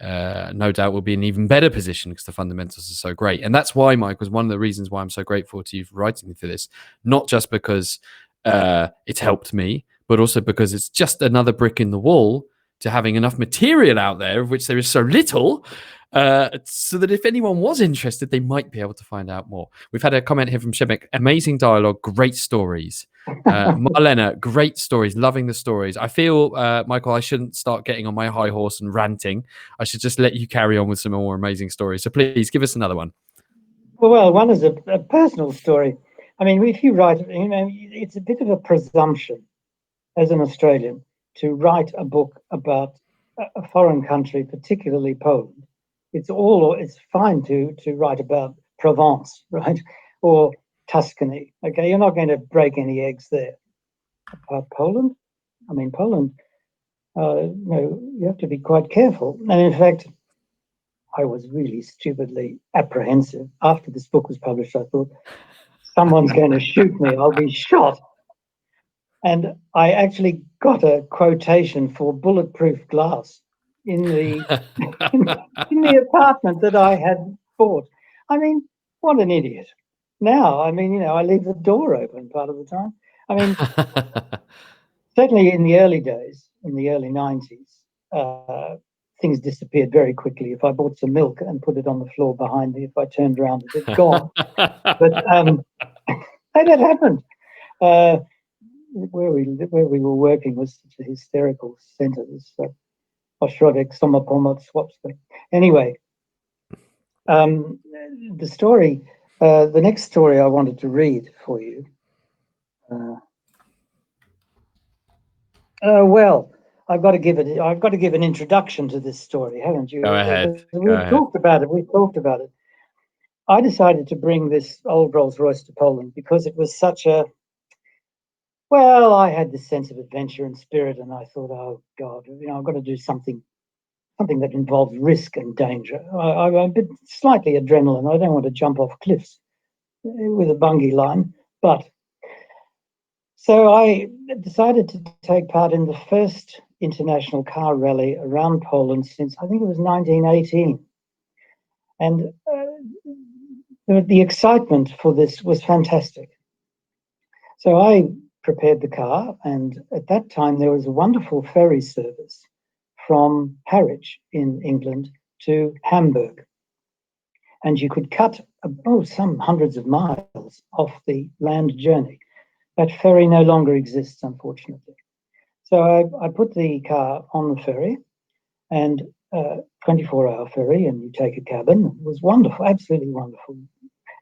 no doubt we'll be in an even better position because the fundamentals are so great. And that's why, Mike, was one of the reasons why I'm so grateful to you for writing me for this, not just because it's helped me, but also because it's just another brick in the wall to having enough material out there, of which there is so little, so that if anyone was interested, they might be able to find out more. We've had a comment here from Shemek. Amazing dialogue, great stories. Marlena, great stories, loving the stories. I feel, Michael, I shouldn't start getting on my high horse and ranting. I should just let you carry on with some more amazing stories. So please give us another one. Well, one is a personal story. I mean, if you write, it's a bit of a presumption as an Australian to write a book about a foreign country, particularly Poland. It's fine to write about Provence, right, or Tuscany. Okay, you're not going to break any eggs there. About Poland, I mean, Poland. You have to be quite careful. And in fact, I was really stupidly apprehensive after this book was published. I thought, someone's going to shoot me. I'll be shot. And I actually got a quotation for bulletproof glass in the in the apartment that I had bought. I mean, what an idiot. Now, I mean, I leave the door open part of the time. I mean, certainly in the early days, in the early 90s, things disappeared very quickly. If I bought some milk and put it on the floor behind me, if I turned around, it's gone. But that happened. Where we were working was such a hysterical centre. Oshrodek, Somapomat, Swapska. Anyway, the story, the next story I wanted to read for you. Well, I've got to give an introduction to this story, haven't you? Go ahead. We've talked about it. I decided to bring this old Rolls-Royce to Poland because it was such a I had this sense of adventure and spirit, and I thought, oh God, I've got to do something that involves risk and danger. I'm a bit slightly adrenaline. I don't want to jump off cliffs with a bungee line, but so I decided to take part in the first international car rally around Poland since I think it was 1918, and the excitement for this was fantastic. So I prepared the car, and at that time there was a wonderful ferry service from Harwich in England to Hamburg, and you could cut some hundreds of miles off the land journey. That ferry no longer exists, unfortunately. So I put the car on the ferry, and 24-hour ferry, and you take a cabin. It was wonderful, absolutely wonderful.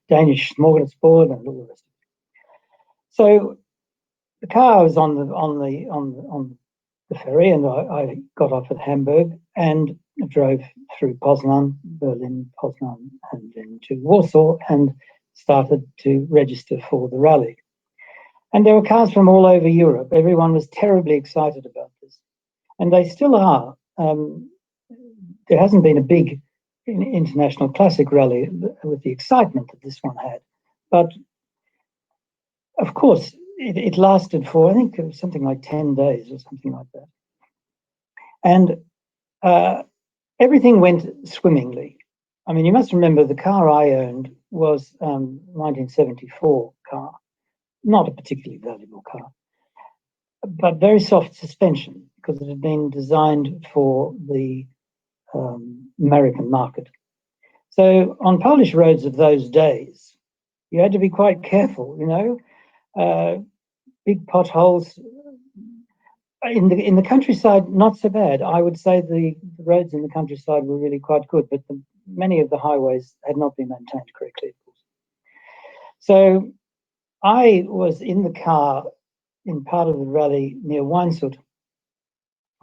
Danish smorgasbord and all the rest. So the car was on the ferry, and I got off at Hamburg and drove through Poznan, Berlin, Poznan, and then to Warsaw, and started to register for the rally. And there were cars from all over Europe. Everyone was terribly excited about this, and they still are. There hasn't been a big international classic rally with the excitement that this one had, but of course, it lasted for, I think it was something like 10 days or something like that. And everything went swimmingly. I mean, you must remember the car I owned was 1974 car, not a particularly valuable car, but very soft suspension because it had been designed for the American market. So on Polish roads of those days, you had to be quite careful, big potholes. In the countryside, not so bad. I would say the roads in the countryside were really quite good, but many of the highways had not been maintained correctly, of course. So I was in the car in part of the rally near Weinsoot.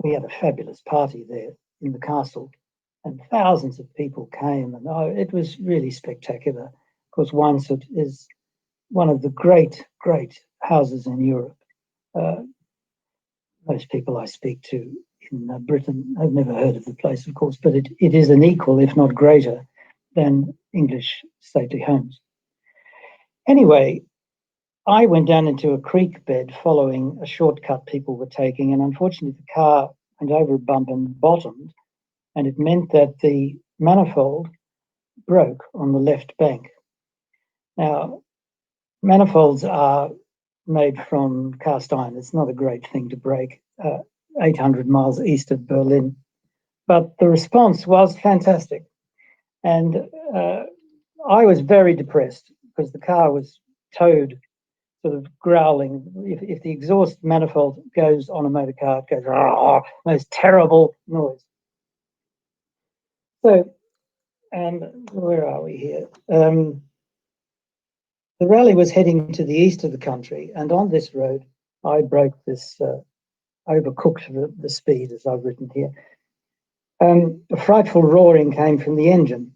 We had a fabulous party there in the castle, and thousands of people came, and it was really spectacular. Of course, Weinsoot is one of the great houses in Europe. Most people I speak to in Britain have never heard of the place, of course, but it is an equal, if not greater, than English stately homes. Anyway, I went down into a creek bed following a shortcut people were taking, and unfortunately the car went over a bump and bottomed, and it meant that the manifold broke on the left bank. Now, manifolds are made from cast iron. It's not a great thing to break 800 miles east of Berlin, but the response was fantastic. And I was very depressed because the car was towed, sort of growling. If the exhaust manifold goes on a motor car, it goes, most terrible noise. So, where are we here? The rally was heading to the east of the country, and on this road, I broke this, overcooked the speed, as I've written here. A frightful roaring came from the engine.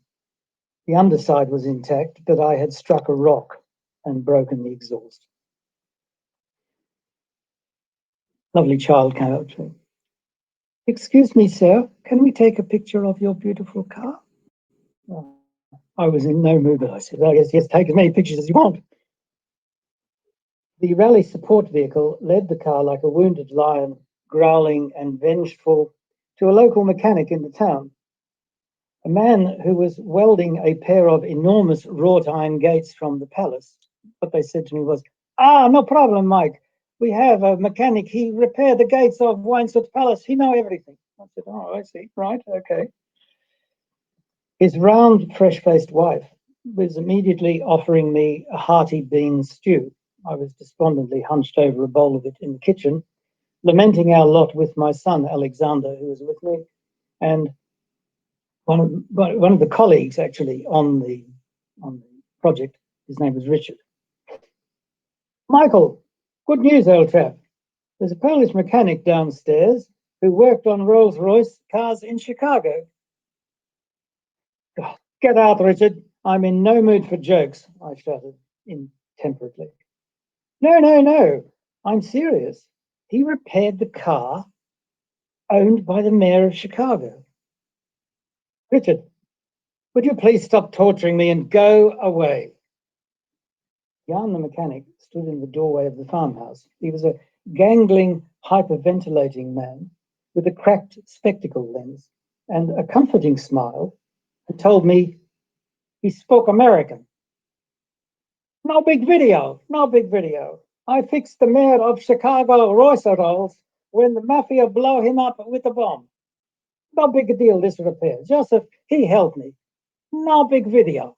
The underside was intact, but I had struck a rock and broken the exhaust. Lovely child came up to me. "Excuse me, sir, can we take a picture of your beautiful car?" I was in no mood, but I said, "Oh, yes, take as many pictures as you want." The rally support vehicle led the car like a wounded lion, growling and vengeful, to a local mechanic in the town. A man who was welding a pair of enormous wrought iron gates from the palace. What they said to me was, "No problem, Mike. We have a mechanic. He repaired the gates of Wineswood Palace. He know everything." I said, "Oh, I see. Right, okay." His round, fresh-faced wife was immediately offering me a hearty bean stew. I was despondently hunched over a bowl of it in the kitchen, lamenting our lot with my son, Alexander, who was with me, and one of the colleagues actually on the project. His name was Richard. "Michael, good news, old chap. There's a Polish mechanic downstairs who worked on Rolls-Royce cars in Chicago." "Oh, get out, Richard. I'm in no mood for jokes," I shouted intemperately. No. I'm serious. He repaired the car owned by the mayor of Chicago." "Richard, would you please stop torturing me and go away?" Jan the mechanic stood in the doorway of the farmhouse. He was a gangling, hyperventilating man with a cracked spectacle lens and a comforting smile, and told me he spoke American. No big video. I fixed the mayor of Chicago Rolls-Royce when the mafia blow him up with a bomb. No big deal, this repair. Joseph, he helped me. No big video."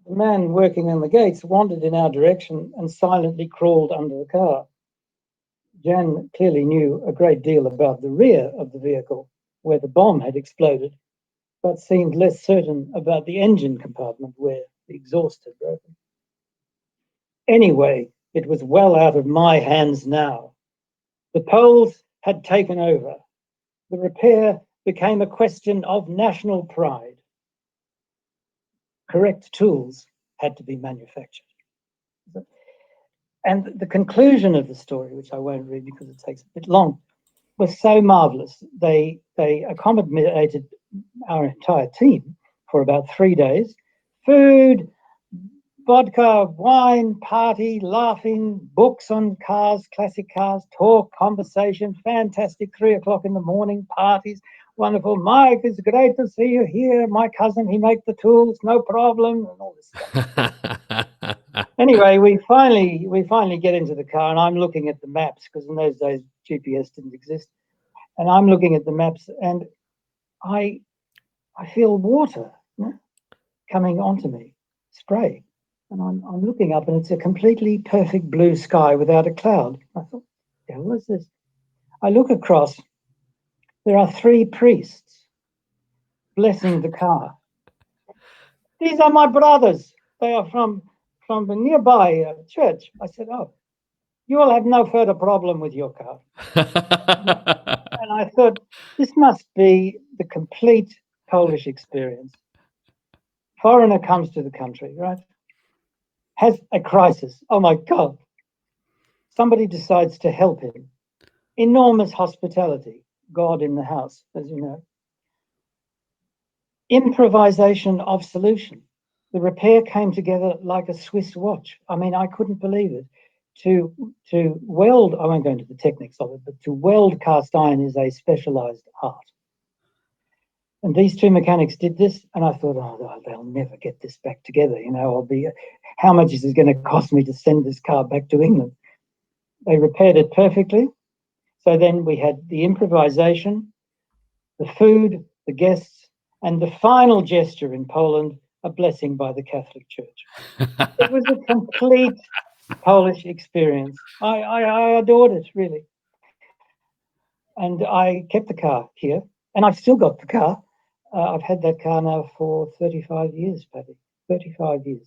The man working on the gates wandered in our direction and silently crawled under the car. Jan clearly knew a great deal about the rear of the vehicle, where the bomb had exploded, but seemed less certain about the engine compartment where the exhaust had broken. Anyway, it was well out of my hands now. The Poles had taken over. The repair became a question of national pride. Correct tools had to be manufactured. And the conclusion of the story, which I won't read because it takes a bit long, was so marvelous. They accommodated our entire team for about 3 days. Food, vodka, wine, party, laughing, books on cars, classic cars, talk, conversation, fantastic 3 o'clock in the morning parties, wonderful. "Mike, it's great to see you here. My cousin, he makes the tools, no problem," and all this stuff. Anyway, we finally get into the car, and I'm looking at the maps, because in those days GPS didn't exist. And I'm looking at the maps, and I feel water coming onto me, spray. And I'm looking up, and it's a completely perfect blue sky without a cloud. I thought, "Yeah, what is this?" I look across. There are 3 priests blessing the car. "These are my brothers. They are from a nearby church." I said, "Oh, you will have no further problem with your car." And I thought, this must be the complete Polish experience. Foreigner comes to the country, right? Has a crisis. Oh my God. Somebody decides to help him. Enormous hospitality. God in the house, as you know. Improvisation of solution. The repair came together like a Swiss watch. I mean, I couldn't believe it. To weld, I won't go into the techniques of it, but to weld cast iron is a specialized art. And these 2 mechanics did this, and I thought, oh, they'll never get this back together. How much is it going to cost me to send this car back to England? They repaired it perfectly. So then we had the improvisation, the food, the guests, and the final gesture in Poland, a blessing by the Catholic Church. It was a complete Polish experience. I adored it, really. And I kept the car here, and I've still got the car. I've had that car now for 35 years, Paddy. 35 years.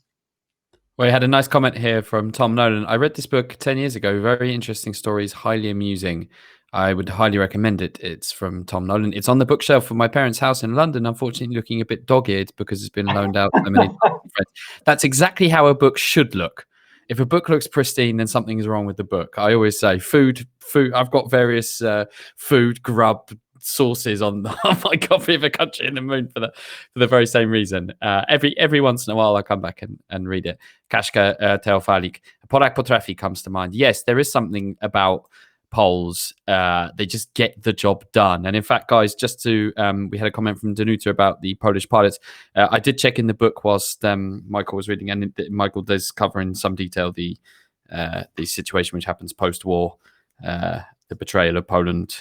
We had a nice comment here from Tom Nolan. I read this book 10 years ago. Very interesting stories, highly amusing. I would highly recommend it. It's from Tom Nolan. It's on the bookshelf of my parents' house in London, unfortunately looking a bit dog-eared because it's been loaned out so many times. That's exactly how a book should look. If a book looks pristine, then something's wrong with the book. I always say food. I've got various food, grub, sources on my copy of A Country in the Moon for the very same reason. Every once in a while I come back and read it. Kaszka Teofalik. Polak Potrafi comes to mind. Yes, there is something about Poles. They just get the job done. And in fact, guys, just to we had a comment from Danuta about the Polish pilots. I did check in the book whilst Michael was reading, and Michael does cover in some detail the situation which happens post-war, the betrayal of Poland.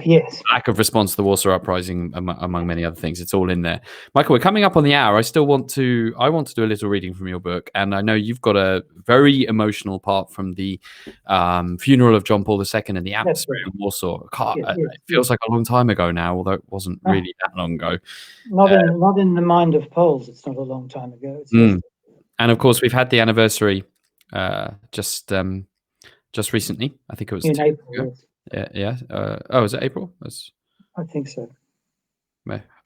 Yes. Lack of response to the Warsaw Uprising, among many other things. It's all in there. Michael, we're coming up on the hour. I want to do a little reading from your book, and I know you've got a very emotional part from the funeral of John Paul II and the atmosphere in Warsaw. It feels like a long time ago now, although it wasn't really that long ago. Not in the mind of Poles. It's not a long time ago. It's and of course, we've had the anniversary just recently. I think it was in April. Yeah. Is it April? I think so.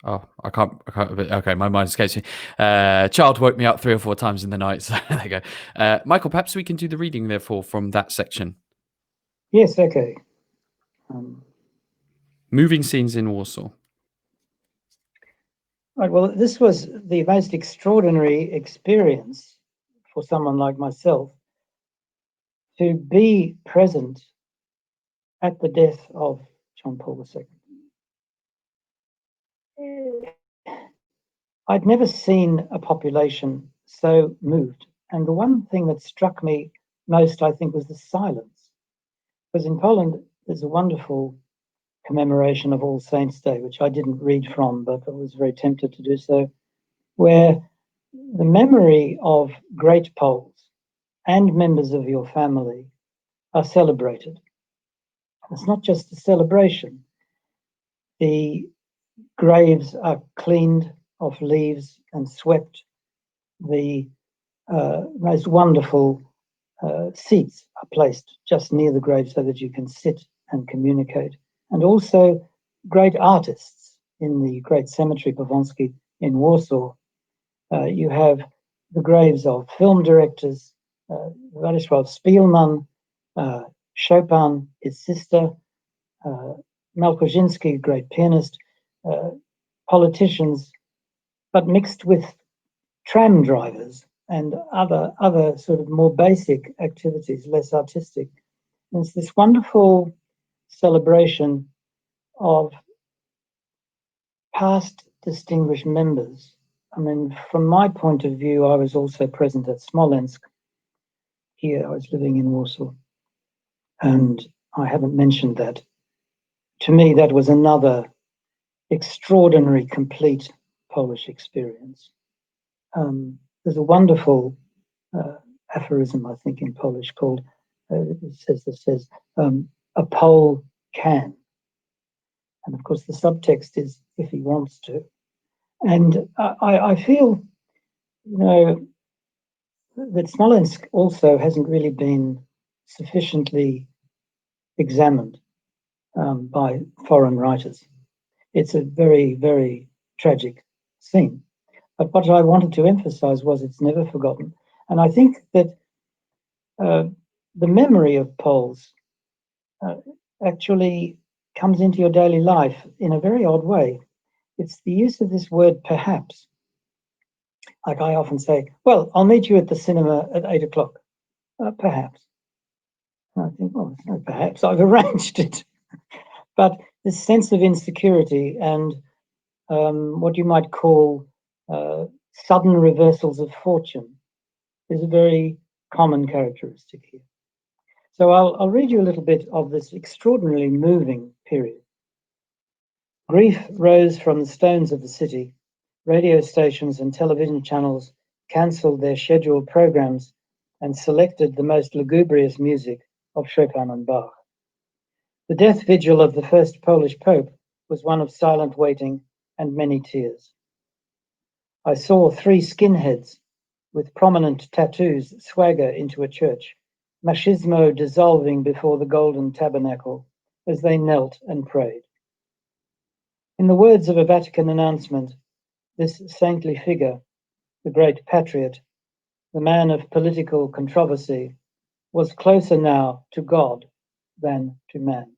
Oh, I can't. Okay, my mind escapes me. Child woke me up 3 or 4 times in the night. So there you go. Michael, perhaps we can do the reading, therefore, from that section. Yes, okay. Moving scenes in Warsaw. Right, well, this was the most extraordinary experience for someone like myself to be present at the death of John Paul II. I'd never seen a population so moved. And the one thing that struck me most, I think, was the silence. Because in Poland, there's a wonderful commemoration of All Saints' Day, which I didn't read from, but I was very tempted to do so, where the memory of great Poles and members of your family are celebrated. It's not just a celebration. The graves are cleaned of leaves and swept. The most wonderful seats are placed just near the grave so that you can sit and communicate. And also great artists in the great cemetery Powązki in Warsaw. You have the graves of film directors, Władysław Spielman, Chopin, his sister, Malkozinski, great pianist, politicians, but mixed with tram drivers and other sort of more basic activities, less artistic. And it's this wonderful celebration of past distinguished members. I mean, from my point of view, I was also present at Smolensk. Here, I was living in Warsaw, and I haven't mentioned that. To me, that was another extraordinary, complete Polish experience. There's a wonderful aphorism, I think, in Polish called, it says, a Pole can. And of course, the subtext is if he wants to. And I feel, that Smolensk also hasn't really been sufficiently examined by foreign writers. It's a very, very tragic scene. But what I wanted to emphasize was it's never forgotten. And I think that the memory of Poles actually comes into your daily life in a very odd way. It's the use of this word perhaps. Like I often say, well, I'll meet you at the cinema at 8 o'clock. Perhaps. And I think, well, it's no perhaps, I've arranged it. But this sense of insecurity and what you might call sudden reversals of fortune is a very common characteristic here. So I'll read you a little bit of this extraordinarily moving period. Grief rose from the stones of the city. Radio stations and television channels cancelled their scheduled programs and selected the most lugubrious music of Chopin and Bach. The death vigil of the first Polish Pope was one of silent waiting and many tears. I saw 3 skinheads with prominent tattoos swagger into a church, machismo dissolving before the golden tabernacle as they knelt and prayed. In the words of a Vatican announcement, this saintly figure, the great patriot, the man of political controversy, was closer now to God than to man.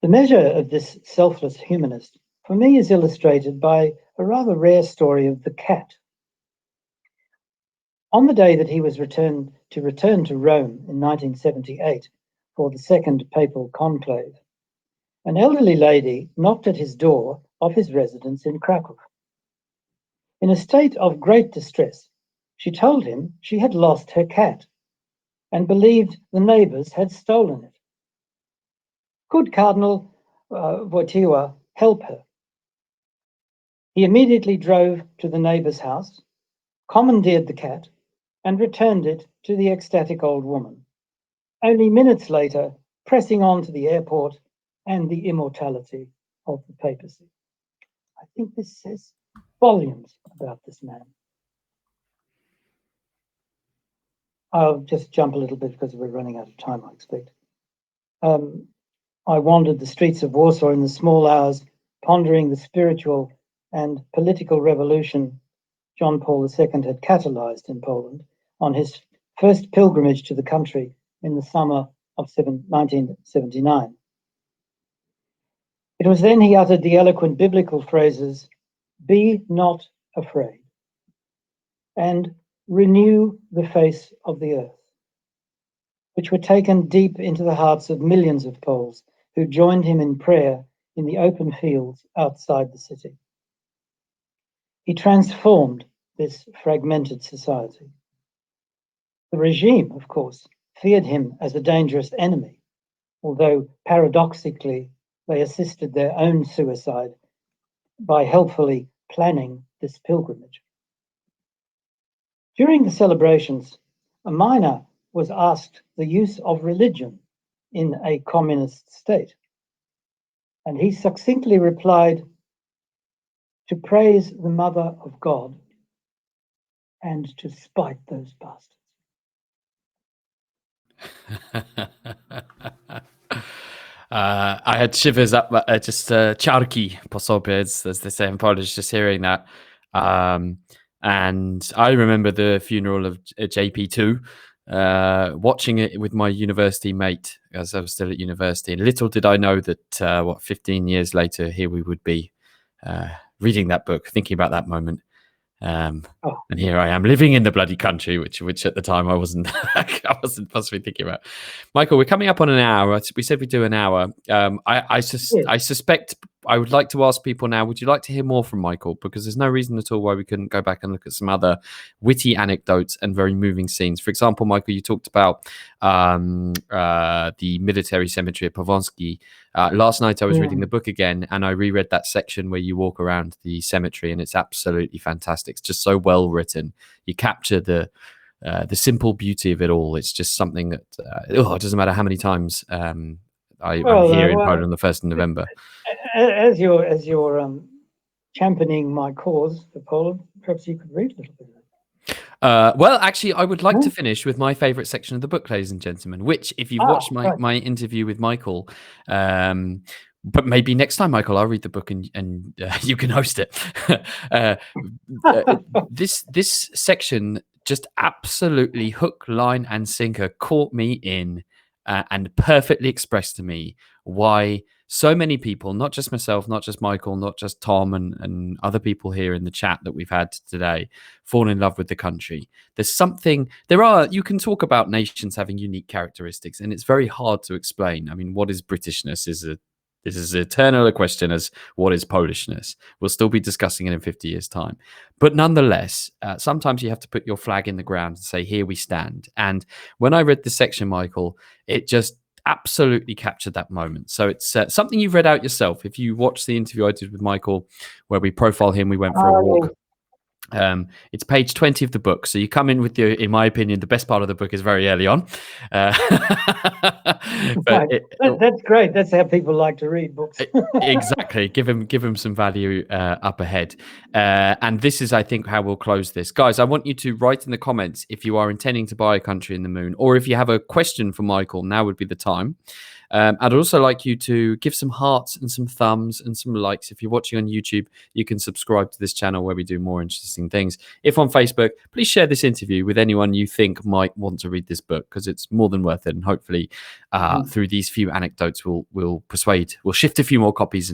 The measure of this selfless humanist, for me, is illustrated by a rather rare story of the cat. On the day that he was returned to Rome in 1978 for the Second Papal Conclave, an elderly lady knocked at his door of his residence in Krakow. In a state of great distress, she told him she had lost her cat and believed the neighbors had stolen it. Could Cardinal Wojtyła help her? He immediately drove to the neighbor's house, commandeered the cat, and returned it to the ecstatic old woman, only minutes later pressing on to the airport and the immortality of the papacy. I think this says volumes about this man. I'll just jump a little bit because we're running out of time, I expect. I wandered the streets of Warsaw in the small hours, pondering the spiritual and political revolution John Paul II had catalyzed in Poland on his first pilgrimage to the country in the summer of 1979. It was then he uttered the eloquent biblical phrases, "Be not afraid," and "renew the face of the earth," which were taken deep into the hearts of millions of Poles who joined him in prayer in the open fields outside the city. He transformed this fragmented society. The regime, of course, feared him as a dangerous enemy, although paradoxically they assisted their own suicide by helpfully planning this pilgrimage. During the celebrations, a miner was asked the use of religion in a communist state, and he succinctly replied, "To praise the Mother of God and to spite those bastards." I had shivers up, just ciarki po sobie, as they say in Polish, just hearing that. And I remember the funeral of JP2, watching it with my university mate as I was still at university. And little did I know that, 15 years later, here we would be reading that book, thinking about that moment. And here I am living in the bloody country, which at the time I wasn't possibly thinking about. Michael, we're coming up on an hour. We said we'd do an hour. I suspect I would like to ask people now, would you like to hear more from Michael? Because there's no reason at all why we couldn't go back and look at some other witty anecdotes and very moving scenes. For example, Michael, you talked about the military cemetery at Powązki. Last night I was reading the book again, and I reread that section where you walk around the cemetery, and it's absolutely fantastic. It's just so well written. You capture the simple beauty of it all. It's just something that it doesn't matter how many times I'm here in Poland on the 1st of November. As you're championing my cause for Poland, perhaps you could read a little bit of it. Well, actually, I would like to finish with my favorite section of the book, ladies and gentlemen, which, if you've watched my interview with Michael, but maybe next time, Michael, I'll read the book and you can host it. This section just absolutely hook, line, and sinker caught me in and perfectly expressed to me why so many people, not just myself, not just Michael, not just Tom and other people here in the chat that we've had today, fall in love with the country. You can talk about nations having unique characteristics, and it's very hard to explain. I mean, what is Britishness this is as eternal a question as what is Polishness. We'll still be discussing it in 50 years' time. But nonetheless, sometimes you have to put your flag in the ground and say, here we stand. And when I read this section, Michael, it just absolutely captured that moment. So it's something you've read out yourself. If you watch the interview I did with Michael, where we profile him, we went for a walk. It's page 20 of the book. So you come in with your, in my opinion, the best part of the book is very early on. That's great. That's how people like to read books. Exactly. Give him some value up ahead. And this is, I think, how we'll close this. Guys, I want you to write in the comments if you are intending to buy A Country in the Moon, or if you have a question for Michael, now would be the time. I'd also like you to give some hearts and some thumbs and some likes. If you're watching on YouTube, you can subscribe to this channel where we do more interesting things. If on Facebook, please share this interview with anyone you think might want to read this book, because it's more than worth it. And hopefully through these few anecdotes, we'll shift a few more copies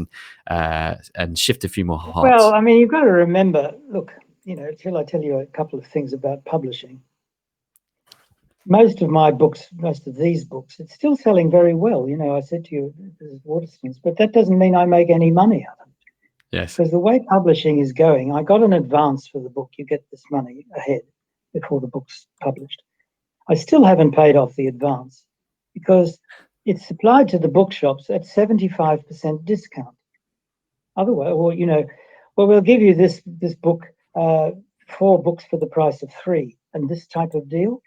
and shift a few more hearts. Well, I mean, you've got to remember, look, till I tell you a couple of things about publishing. Most of these books, it's still selling very well. I said to you, this is Waterstones, but that doesn't mean I make any money out of it. Yes. Because the way publishing is going, I got an advance for the book. You get this money ahead before the book's published. I still haven't paid off the advance because it's supplied to the bookshops at 75% discount. Otherwise, we'll give you this book, 4 books for the price of 3, and this type of deal.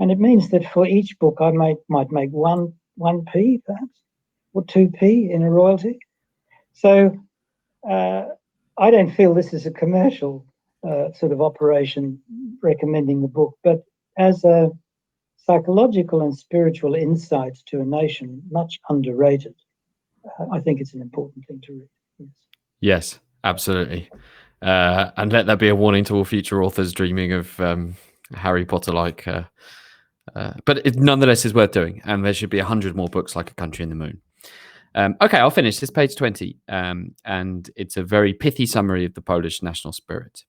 And it means that for each book, I might make 1p perhaps, or 2p in a royalty. So I don't feel this is a commercial sort of operation recommending the book, but as a psychological and spiritual insight to a nation, much underrated. I think it's an important thing to read. Yes, absolutely. And let that be a warning to all future authors dreaming of Harry Potter-like. But it nonetheless is worth doing, and there should be 100 more books like A Country in the Moon. Okay, I'll finish this page 20, and it's a very pithy summary of the Polish national spirit.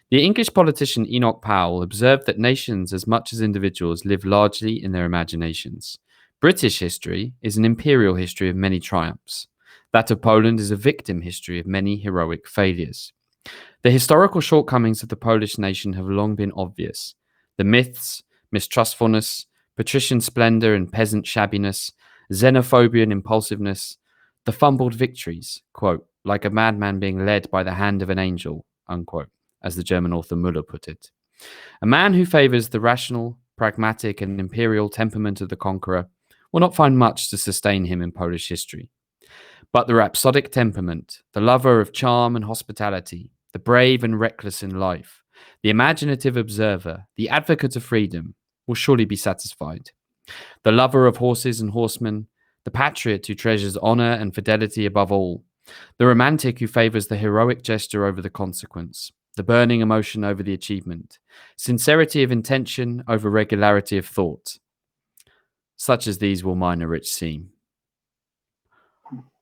The English politician Enoch Powell observed that nations, as much as individuals, live largely in their imaginations. British history is an imperial history of many triumphs. That of Poland is a victim history of many heroic failures. The historical shortcomings of the Polish nation have long been obvious. The myths, mistrustfulness, patrician splendor and peasant shabbiness, xenophobia and impulsiveness, the fumbled victories, quote, like a madman being led by the hand of an angel, unquote, as the German author Müller put it. A man who favors the rational, pragmatic, and imperial temperament of the conqueror will not find much to sustain him in Polish history. But the rhapsodic temperament, the lover of charm and hospitality, the brave and reckless in life, the imaginative observer, the advocate of freedom, will surely be satisfied. The lover of horses and horsemen, the patriot who treasures honor and fidelity above all, the romantic who favors the heroic gesture over the consequence, the burning emotion over the achievement, sincerity of intention over regularity of thought. Such as these will mine a rich seam.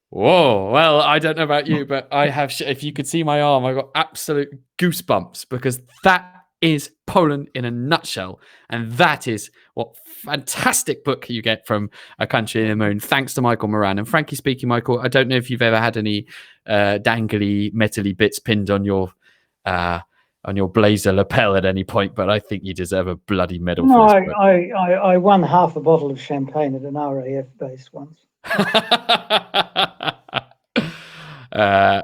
Whoa, well, I don't know about you, but I have, if you could see my arm, I've got absolute goosebumps, because that is Poland in a nutshell. And that is what fantastic book you get from A Country in the Moon, thanks to Michael Moran. And frankly speaking, Michael, I don't know if you've ever had any dangly, metally bits pinned on your blazer lapel at any point, but I think you deserve a bloody medal for this book. I won half a bottle of champagne at an RAF base once.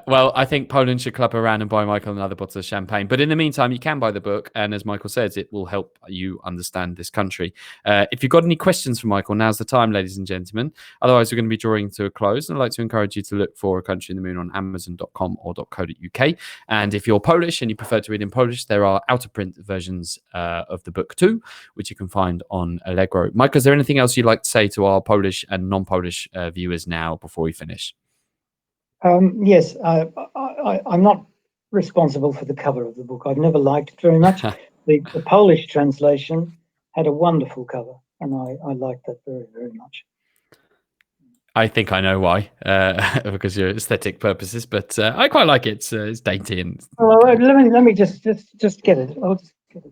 Well, I think Poland should club around and buy Michael another bottle of champagne. But in the meantime, you can buy the book. And as Michael says, it will help you understand this country. If you've got any questions for Michael, now's the time, ladies and gentlemen. Otherwise, we're going to be drawing to a close. And I'd like to encourage you to look for A Country in the Moon on Amazon.com or .co.uk. And if you're Polish and you prefer to read in Polish, there are out-of-print versions of the book too, which you can find on Allegro. Michael, is there anything else you'd like to say to our Polish and non-Polish viewers now before we finish? Yes, I'm not responsible for the cover of the book. I've never liked it very much. The Polish translation had a wonderful cover, and I liked that very, very much. I think I know why, because your aesthetic purposes, but I quite like it. It's dainty and. Well, let me just get it. I'll just get it.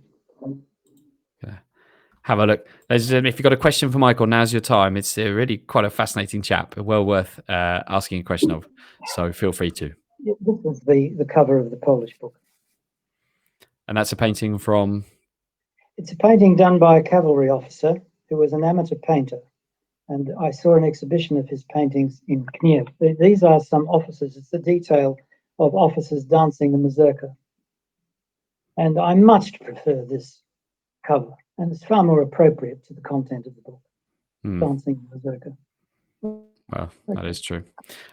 Have a look. If you've got a question for Michael, now's your time. It's really quite a fascinating chap, well worth asking a question of. So feel free to. This was the cover of the Polish book. And that's a painting from? It's a painting done by a cavalry officer who was an amateur painter. And I saw an exhibition of his paintings in Kiev. These are some officers. It's the detail of officers dancing the mazurka. And I much prefer this cover. And it's far more appropriate to the content of the book, dancing the mazurka. Well, that is true.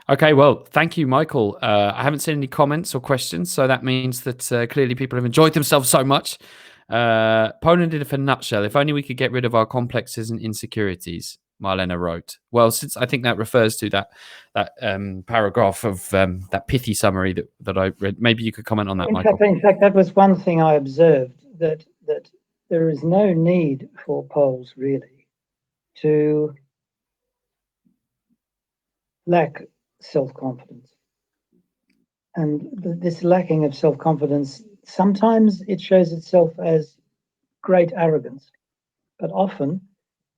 Okay, well, thank you, Michael. I haven't seen any comments or questions, so that means that clearly people have enjoyed themselves so much. Poland in a nutshell. If only we could get rid of our complexes and insecurities, Marlena wrote. Well, since I think that refers to that paragraph of that pithy summary that I read, maybe you could comment on that, Michael. In fact, that was one thing I observed, that there is no need for Poles really to lack self-confidence. And this lacking of self-confidence, sometimes it shows itself as great arrogance, but often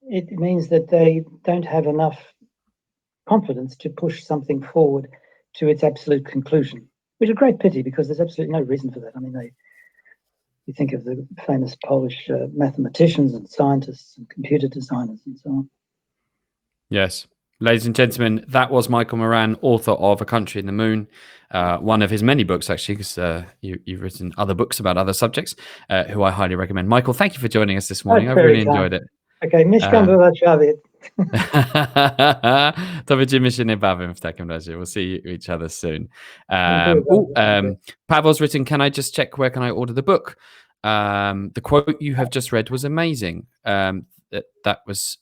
it means that they don't have enough confidence to push something forward to its absolute conclusion, which is a great pity because there's absolutely no reason for that. I mean, you think of the famous Polish mathematicians and scientists and computer designers and so on. Yes. Ladies and gentlemen, that was Michael Moran, author of A Country in the Moon, one of his many books, actually, because you've written other books about other subjects, who I highly recommend. Michael, thank you for joining us this morning. I really enjoyed it. Okay, mieszkam w Warszawie. To będziemy się niebawem w takim razie. We'll see each other soon. Pavel's written, can I just check where can I order the book? The quote you have just read was amazing. That was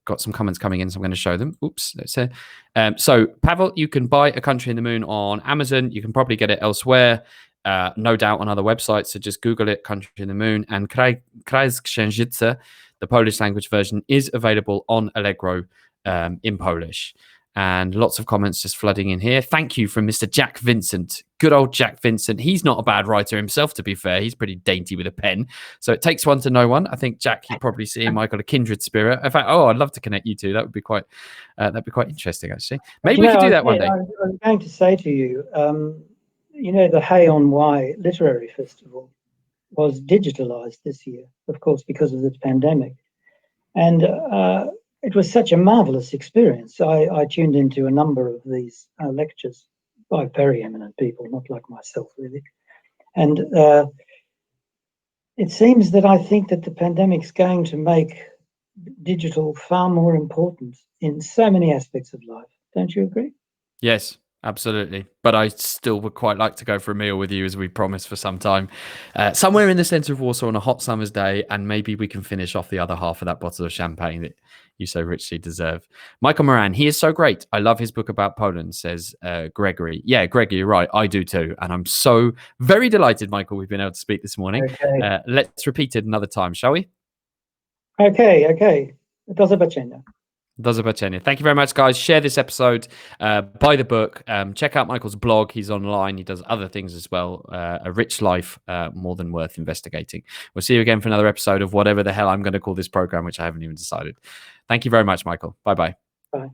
got some comments coming in, so I'm going to show them. Oops. So Pavel, you can buy A Country in the Moon on Amazon. You can probably get it elsewhere, no doubt on other websites. So just Google it, Country in the Moon. And Kraj Księżyca, the Polish language version, is available on Allegro in Polish. And lots of comments just flooding in here. Thank you from Mr. Jack Vincent. Good old Jack Vincent. He's not a bad writer himself, to be fair. He's pretty dainty with a pen. So it takes one to know one. I think, Jack, you probably see in Michael a kindred spirit. In fact, I'd love to connect you two. That would be quite interesting, actually. Maybe we could do that one day. I was going to say to you, the Hay on Wye Literary Festival was digitalized this year, of course, because of the pandemic. And it was such a marvelous experience. I tuned into a number of these lectures by very eminent people, not like myself, really. And it seems that I think that the pandemic's going to make digital far more important in so many aspects of life. Don't you agree? Yes. Absolutely. But I still would quite like to go for a meal with you, as we promised, for some time, somewhere in the centre of Warsaw on a hot summer's day, and maybe we can finish off the other half of that bottle of champagne that you so richly deserve. Michael Moran, he is so great. I love his book about Poland, says Gregory. Yeah, Gregory, you're right. I do too. And I'm so very delighted, Michael, we've been able to speak this morning. Okay. Let's repeat it another time, shall we? Okay. Do zobaczenia. Do zobaczenia. Thank you very much, guys. Share this episode. Buy the book. Check out Michael's blog. He's online. He does other things as well. A rich life, more than worth investigating. We'll see you again for another episode of whatever the hell I'm going to call this program, which I haven't even decided. Thank you very much, Michael. Bye-bye. Bye.